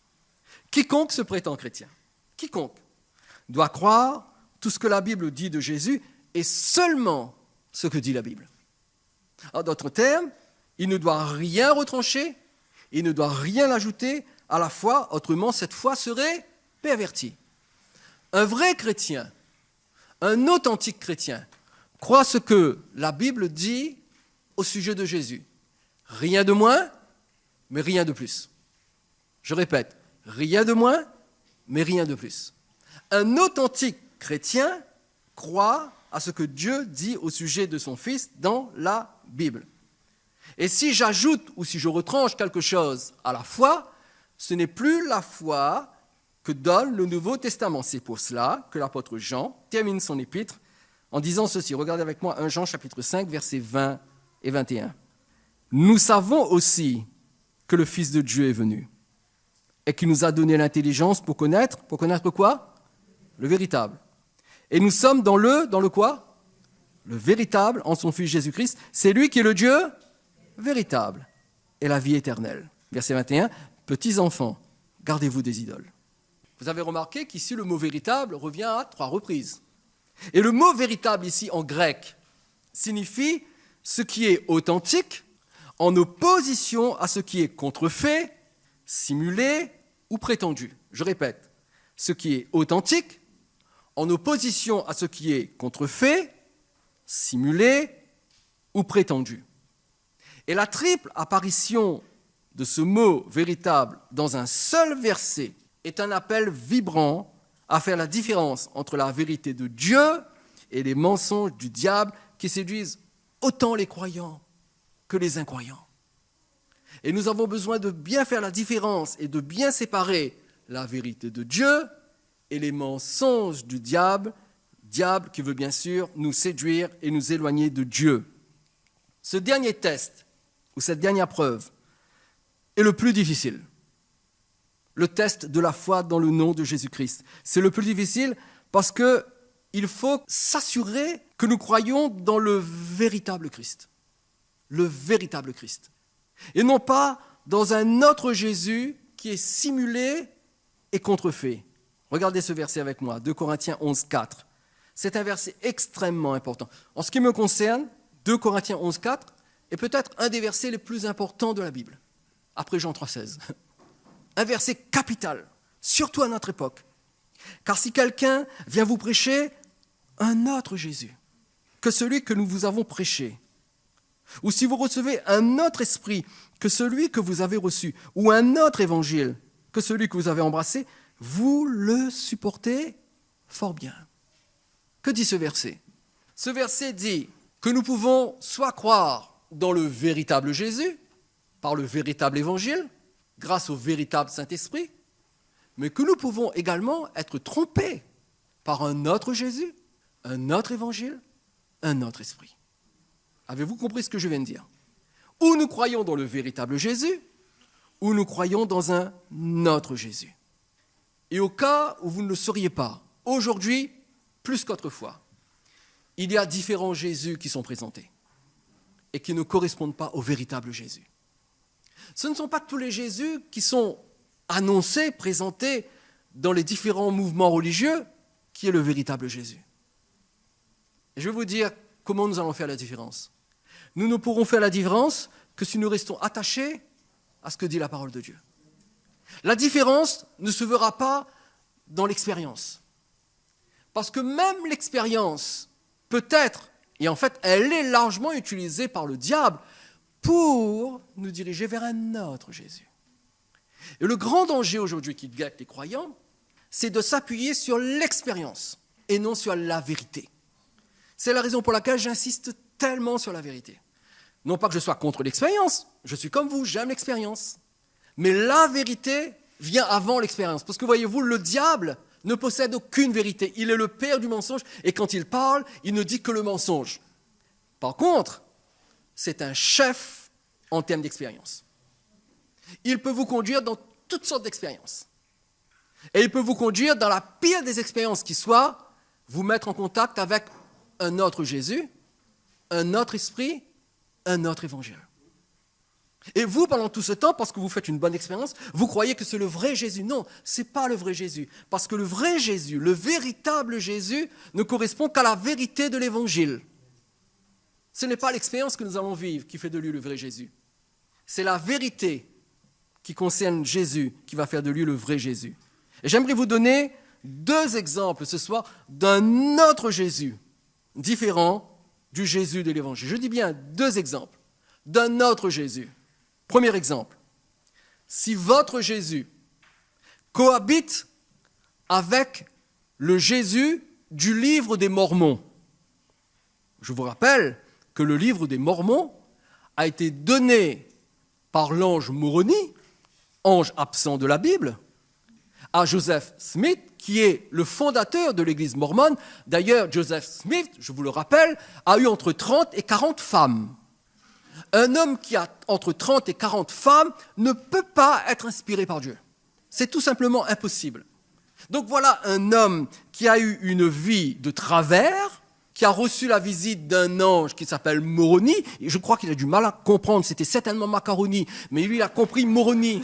Quiconque se prétend chrétien, quiconque, doit croire tout ce que la Bible dit de Jésus et seulement ce que dit la Bible. En d'autres termes, il ne doit rien retrancher, il ne doit rien ajouter à la foi, autrement cette foi serait pervertie. Un vrai chrétien, un authentique chrétien, croit ce que la Bible dit au sujet de Jésus. Rien de moins, mais rien de plus. Je répète, rien de moins, mais rien de plus. Un authentique chrétien croit à ce que Dieu dit au sujet de son Fils dans la Bible. Et si j'ajoute ou si je retranche quelque chose à la foi, ce n'est plus la foi que donne le Nouveau Testament. C'est pour cela que l'apôtre Jean termine son épître en disant ceci. Regardez avec moi 1 Jean chapitre 5, versets 20 et 21. Nous savons aussi que le Fils de Dieu est venu et qu'il nous a donné l'intelligence pour connaître quoi? Le véritable. Et nous sommes dans le quoi? Le véritable en son Fils Jésus-Christ. C'est lui qui est le Dieu véritable et la vie éternelle. Verset 21, petits enfants, gardez-vous des idoles. Vous avez remarqué qu'ici le mot véritable revient à 3 reprises. Et le mot véritable ici en grec signifie ce qui est authentique en opposition à ce qui est contrefait, simulé ou prétendu. Je répète, ce qui est authentique en opposition à ce qui est contrefait, simulé ou prétendu. Et la triple apparition de ce mot véritable dans un seul verset est un appel vibrant à faire la différence entre la vérité de Dieu et les mensonges du diable qui séduisent autant les croyants que les incroyants. Et nous avons besoin de bien faire la différence et de bien séparer la vérité de Dieu et les mensonges du diable qui veut bien sûr nous séduire et nous éloigner de Dieu. Ce dernier test, ou cette dernière preuve, est le plus difficile. Le test de la foi dans le nom de Jésus-Christ. C'est le plus difficile parce qu'il faut s'assurer que nous croyons dans le véritable Christ. Le véritable Christ. Et non pas dans un autre Jésus qui est simulé et contrefait. Regardez ce verset avec moi, 2 Corinthiens 11, 4. C'est un verset extrêmement important. En ce qui me concerne, 2 Corinthiens 11, 4 est peut-être un des versets les plus importants de la Bible, après Jean 3, 16. Un verset capital, surtout à notre époque. Car si quelqu'un vient vous prêcher un autre Jésus que celui que nous vous avons prêché, ou si vous recevez un autre esprit que celui que vous avez reçu, ou un autre évangile que celui que vous avez embrassé, vous le supportez fort bien. Que dit ce verset? Ce verset dit que nous pouvons soit croire dans le véritable Jésus, par le véritable évangile, grâce au véritable Saint-Esprit, mais que nous pouvons également être trompés par un autre Jésus, un autre évangile, un autre esprit. Avez-vous compris ce que je viens de dire? Ou nous croyons dans le véritable Jésus, ou nous croyons dans un autre Jésus. Et au cas où vous ne le sauriez pas, aujourd'hui, plus qu'autrefois, il y a différents Jésus qui sont présentés et qui ne correspondent pas au véritable Jésus. Ce ne sont pas tous les Jésus qui sont annoncés, présentés dans les différents mouvements religieux qui est le véritable Jésus. Et je vais vous dire comment nous allons faire la différence. Nous ne pourrons faire la différence que si nous restons attachés à ce que dit la parole de Dieu. La différence ne se verra pas dans l'expérience. Parce que même l'expérience peut être, et en fait elle est largement utilisée par le diable pour nous diriger vers un autre Jésus. Et le grand danger aujourd'hui qui guette les croyants, c'est de s'appuyer sur l'expérience et non sur la vérité. C'est la raison pour laquelle j'insiste tellement sur la vérité. Non pas que je sois contre l'expérience, je suis comme vous, j'aime l'expérience. Mais la vérité vient avant l'expérience. Parce que voyez-vous, le diable ne possède aucune vérité. Il est le père du mensonge et quand il parle, il ne dit que le mensonge. Par contre, c'est un chef en termes d'expérience. Il peut vous conduire dans toutes sortes d'expériences. Et il peut vous conduire dans la pire des expériences qui soit, vous mettre en contact avec un autre Jésus, un autre esprit un autre évangile. Et vous, pendant tout ce temps, parce que vous faites une bonne expérience, vous croyez que c'est le vrai Jésus. Non, ce n'est pas le vrai Jésus. Parce que le vrai Jésus, le véritable Jésus, ne correspond qu'à la vérité de l'évangile. Ce n'est pas l'expérience que nous allons vivre qui fait de lui le vrai Jésus. C'est la vérité qui concerne Jésus qui va faire de lui le vrai Jésus. Et j'aimerais vous donner 2 exemples ce soir d'un autre Jésus, différent du Jésus de l'évangile. Je dis bien 2 exemples d'un autre Jésus. Premier exemple, si votre Jésus cohabite avec le Jésus du livre des Mormons, je vous rappelle que le livre des Mormons a été donné par l'ange Moroni, ange absent de la Bible, à Joseph Smith, qui est le fondateur de l'église mormone. D'ailleurs, Joseph Smith, je vous le rappelle, a eu entre 30 et 40 femmes. Un homme qui a entre 30 et 40 femmes ne peut pas être inspiré par Dieu. C'est tout simplement impossible. Donc voilà un homme qui a eu une vie de travers, qui a reçu la visite d'un ange qui s'appelle Moroni. Et je crois qu'il a du mal à comprendre, c'était certainement Macaroni, mais lui il a compris Moroni.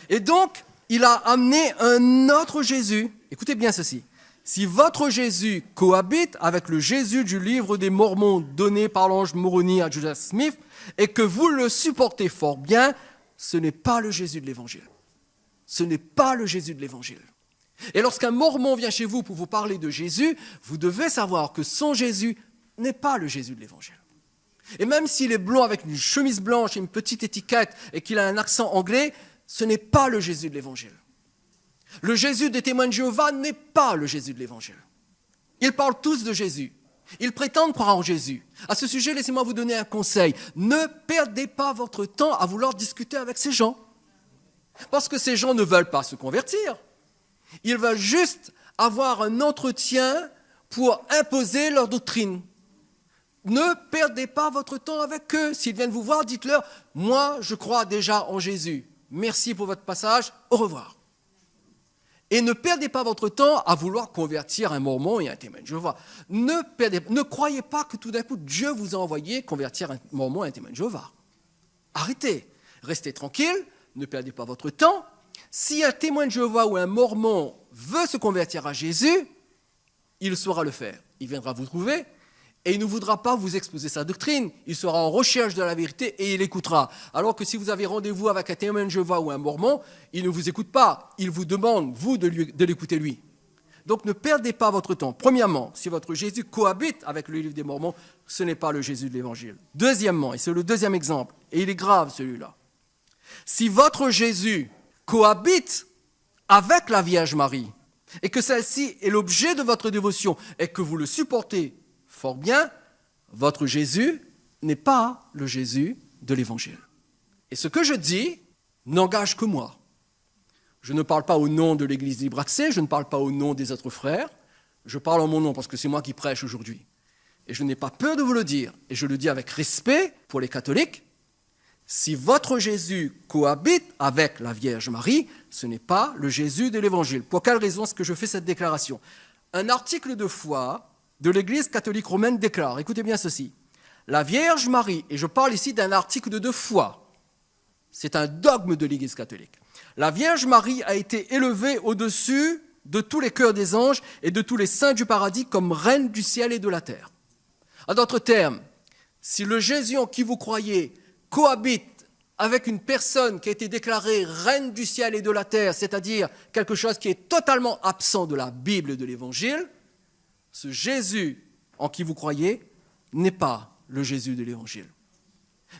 Et donc, il a amené un autre Jésus. Écoutez bien ceci. Si votre Jésus cohabite avec le Jésus du livre des Mormons donné par l'ange Moroni à Joseph Smith et que vous le supportez fort bien, ce n'est pas le Jésus de l'Évangile. Ce n'est pas le Jésus de l'Évangile. Et lorsqu'un Mormon vient chez vous pour vous parler de Jésus, vous devez savoir que son Jésus n'est pas le Jésus de l'Évangile. Et même s'il est blond avec une chemise blanche et une petite étiquette et qu'il a un accent anglais, ce n'est pas le Jésus de l'Évangile. Le Jésus des témoins de Jéhovah n'est pas le Jésus de l'Évangile. Ils parlent tous de Jésus. Ils prétendent croire en Jésus. À ce sujet, laissez-moi vous donner un conseil. Ne perdez pas votre temps à vouloir discuter avec ces gens. Parce que ces gens ne veulent pas se convertir. Ils veulent juste avoir un entretien pour imposer leur doctrine. Ne perdez pas votre temps avec eux. S'ils viennent vous voir, dites-leur « Moi, je crois déjà en Jésus. Merci pour votre passage. Au revoir. » Et ne perdez pas votre temps à vouloir convertir un Mormon et un témoin de Jéhovah. Ne croyez pas que tout d'un coup, Dieu vous a envoyé convertir un Mormon et un témoin de Jéhovah. Arrêtez. Restez tranquille. Ne perdez pas votre temps. Si un témoin de Jéhovah ou un Mormon veut se convertir à Jésus, il saura le faire. Il viendra vous trouver et il ne voudra pas vous exposer sa doctrine. Il sera en recherche de la vérité et il écoutera. Alors que si vous avez rendez-vous avec un témoin de Jéhovah ou un Mormon, il ne vous écoute pas. Il vous demande, vous, de l'écouter lui. Donc ne perdez pas votre temps. Premièrement, si votre Jésus cohabite avec le livre des Mormons, ce n'est pas le Jésus de l'Évangile. Deuxièmement, et c'est le deuxième exemple, et il est grave celui-là, si votre Jésus cohabite avec la Vierge Marie et que celle-ci est l'objet de votre dévotion et que vous le supportez fort bien, votre Jésus n'est pas le Jésus de l'Évangile. Et ce que je dis n'engage que moi. Je ne parle pas au nom de l'Église libre accès, je ne parle pas au nom des autres frères, je parle en mon nom parce que c'est moi qui prêche aujourd'hui. Et je n'ai pas peur de vous le dire, et je le dis avec respect pour les catholiques. Si votre Jésus cohabite avec la Vierge Marie, ce n'est pas le Jésus de l'Évangile. Pour quelle raison est-ce que je fais cette déclaration ? Un article de foi de l'Église catholique romaine déclare, écoutez bien ceci, la Vierge Marie, et je parle ici d'un article de foi, c'est un dogme de l'Église catholique, la Vierge Marie a été élevée au-dessus de tous les cœurs des anges et de tous les saints du paradis comme reine du ciel et de la terre. En d'autres termes, si le Jésus en qui vous croyez cohabite avec une personne qui a été déclarée reine du ciel et de la terre, c'est-à-dire quelque chose qui est totalement absent de la Bible et de l'Évangile, ce Jésus en qui vous croyez n'est pas le Jésus de l'Évangile.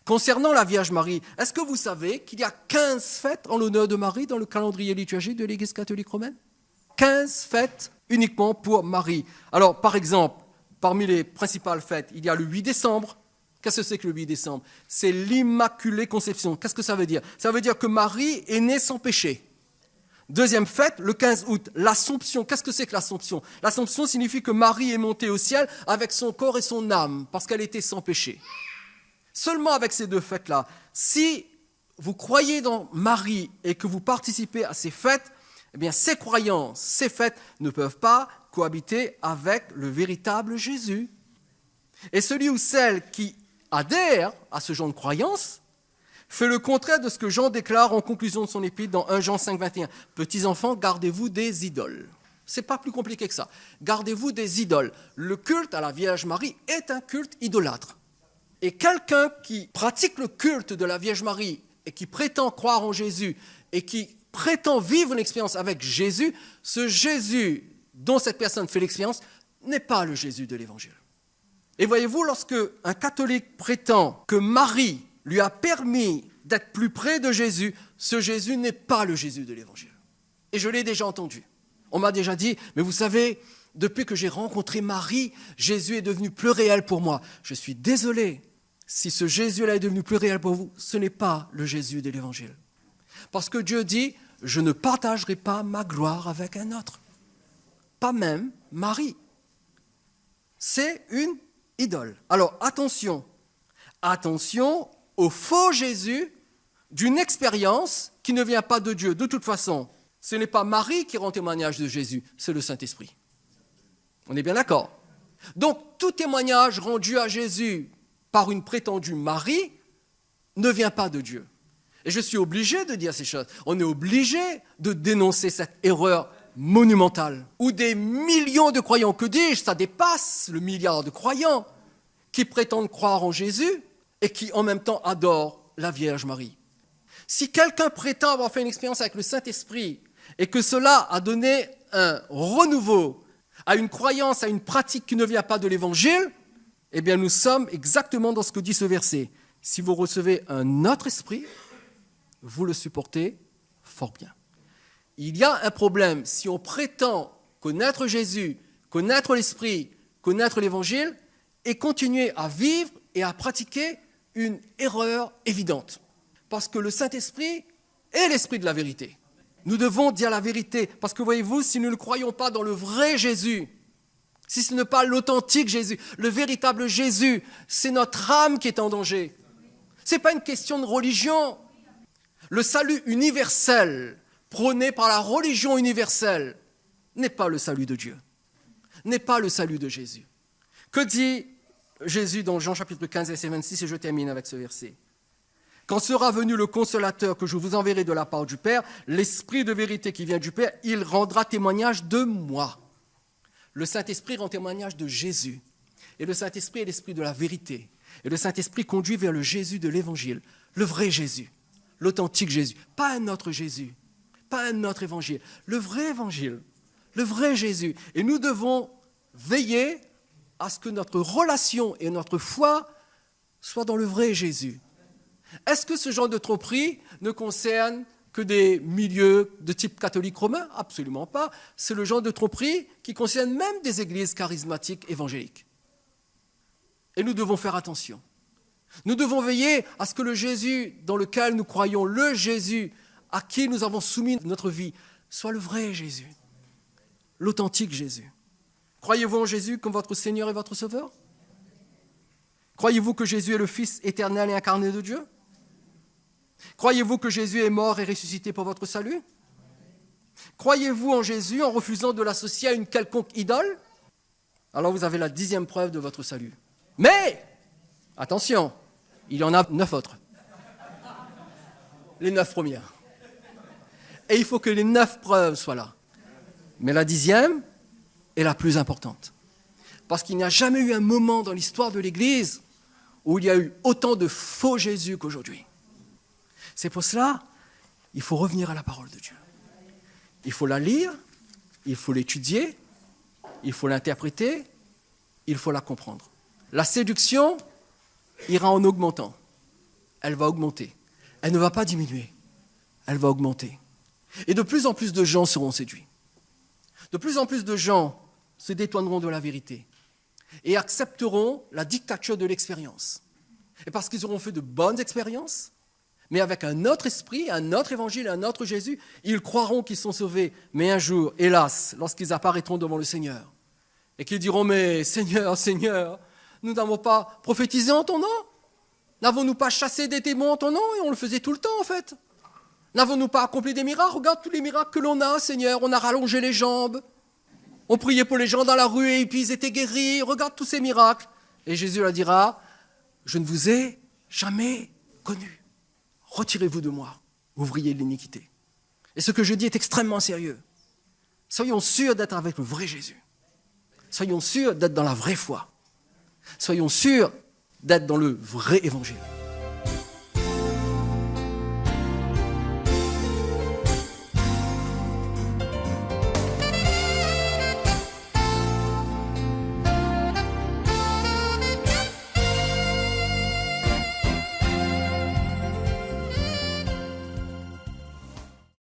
Concernant la Vierge Marie, est-ce que vous savez qu'il y a 15 fêtes en l'honneur de Marie dans le calendrier liturgique de l'Église catholique romaine ? 15 fêtes uniquement pour Marie. Alors, par exemple, parmi les principales fêtes, il y a le 8 décembre. Qu'est-ce que c'est que le 8 décembre ? C'est l'Immaculée Conception. Qu'est-ce que ça veut dire ? Ça veut dire que Marie est née sans péché. Deuxième fête, le 15 août, l'Assomption. Qu'est-ce que c'est que l'Assomption ? L'Assomption signifie que Marie est montée au ciel avec son corps et son âme, parce qu'elle était sans péché. Seulement avec ces 2 fêtes-là, si vous croyez dans Marie et que vous participez à ces fêtes, eh bien ces croyances, ces fêtes ne peuvent pas cohabiter avec le véritable Jésus. Et celui ou celle qui adhère à ce genre de croyance fait le contraire de ce que Jean déclare en conclusion de son épître dans 1 Jean 5, 21. Petits enfants, gardez-vous des idoles. C'est pas plus compliqué que ça. Gardez-vous des idoles. Le culte à la Vierge Marie est un culte idolâtre. Et quelqu'un qui pratique le culte de la Vierge Marie et qui prétend croire en Jésus et qui prétend vivre une expérience avec Jésus, ce Jésus dont cette personne fait l'expérience n'est pas le Jésus de l'Évangile. Et voyez-vous, lorsque un catholique prétend que Marie lui a permis d'être plus près de Jésus, ce Jésus n'est pas le Jésus de l'Évangile. Et je l'ai déjà entendu. On m'a déjà dit, mais vous savez, depuis que j'ai rencontré Marie, Jésus est devenu plus réel pour moi. Je suis désolé, si ce Jésus-là est devenu plus réel pour vous, ce n'est pas le Jésus de l'Évangile. Parce que Dieu dit, je ne partagerai pas ma gloire avec un autre. Pas même Marie. C'est une idole. Alors attention au faux Jésus d'une expérience qui ne vient pas de Dieu. De toute façon, ce n'est pas Marie qui rend témoignage de Jésus, c'est le Saint-Esprit. On est bien d'accord? Donc tout témoignage rendu à Jésus par une prétendue Marie ne vient pas de Dieu. Et je suis obligé de dire ces choses. On est obligé de dénoncer cette erreur monumentale, où des millions de croyants, que dis-je, ça dépasse le milliard de croyants, qui prétendent croire en Jésus et qui en même temps adorent la Vierge Marie. Si quelqu'un prétend avoir fait une expérience avec le Saint-Esprit et que cela a donné un renouveau à une croyance, à une pratique qui ne vient pas de l'Évangile, eh bien nous sommes exactement dans ce que dit ce verset. Si vous recevez un autre esprit, vous le supportez fort bien. Il y a un problème si on prétend connaître Jésus, connaître l'Esprit, connaître l'Évangile et continuer à vivre et à pratiquer une erreur évidente. Parce que le Saint-Esprit est l'Esprit de la vérité. Nous devons dire la vérité, parce que voyez-vous, si nous ne croyons pas dans le vrai Jésus, si ce n'est pas l'authentique Jésus, le véritable Jésus, c'est notre âme qui est en danger. Ce n'est pas une question de religion. Le salut universel prôné par la religion universelle n'est pas le salut de Dieu, n'est pas le salut de Jésus. Que dit Jésus dans Jean chapitre 15, verset 26, et je termine avec ce verset. Quand sera venu le consolateur que je vous enverrai de la part du Père, l'Esprit de vérité qui vient du Père, il rendra témoignage de moi. Le Saint-Esprit rend témoignage de Jésus. Et le Saint-Esprit est l'Esprit de la vérité. Et le Saint-Esprit conduit vers le Jésus de l'Évangile, le vrai Jésus, l'authentique Jésus, pas un autre Jésus, pas un autre Évangile, le vrai Évangile, le vrai Jésus. Et nous devons veiller à ce que notre relation et notre foi soient dans le vrai Jésus. Est-ce que ce genre de tromperie ne concerne que des milieux de type catholique romain? Absolument pas. C'est le genre de tromperie qui concerne même des églises charismatiques évangéliques. Et nous devons faire attention. Nous devons veiller à ce que le Jésus dans lequel nous croyons, le Jésus à qui nous avons soumis notre vie, soit le vrai Jésus, l'authentique Jésus. Croyez-vous en Jésus comme votre Seigneur et votre Sauveur? Croyez-vous que Jésus est le Fils éternel et incarné de Dieu? Croyez-vous que Jésus est mort et ressuscité pour votre salut? Croyez-vous en Jésus en refusant de l'associer à une quelconque idole? Alors vous avez la 10e preuve de votre salut. Mais, attention, il y en a 9 autres. Les 9 premières. Et il faut que les 9 preuves soient là. Mais la 10e est la plus importante. Parce qu'il n'y a jamais eu un moment dans l'histoire de l'Église où il y a eu autant de faux Jésus qu'aujourd'hui. C'est pour cela, il faut revenir à la parole de Dieu. Il faut la lire, il faut l'étudier, il faut l'interpréter, il faut la comprendre. La séduction ira en augmentant. Elle va augmenter. Elle ne va pas diminuer. Elle va augmenter. Et de plus en plus de gens seront séduits. De plus en plus de gens se détourneront de la vérité et accepteront la dictature de l'expérience. Et parce qu'ils auront fait de bonnes expériences, mais avec un autre esprit, un autre évangile, un autre Jésus, ils croiront qu'ils sont sauvés. Mais un jour, hélas, lorsqu'ils apparaîtront devant le Seigneur, et qu'ils diront, mais Seigneur, Seigneur, nous n'avons pas prophétisé en ton nom? N'avons-nous pas chassé des démons en ton nom? Et on le faisait tout le temps, en fait. N'avons-nous pas accompli des miracles? Regarde tous les miracles que l'on a, Seigneur. On a rallongé les jambes. On priait pour les gens dans la rue et puis ils étaient guéris. Regarde tous ces miracles. Et Jésus leur dira, je ne vous ai jamais connu. Retirez-vous de moi, ouvrier de l'iniquité. Et ce que je dis est extrêmement sérieux. Soyons sûrs d'être avec le vrai Jésus. Soyons sûrs d'être dans la vraie foi. Soyons sûrs d'être dans le vrai évangile.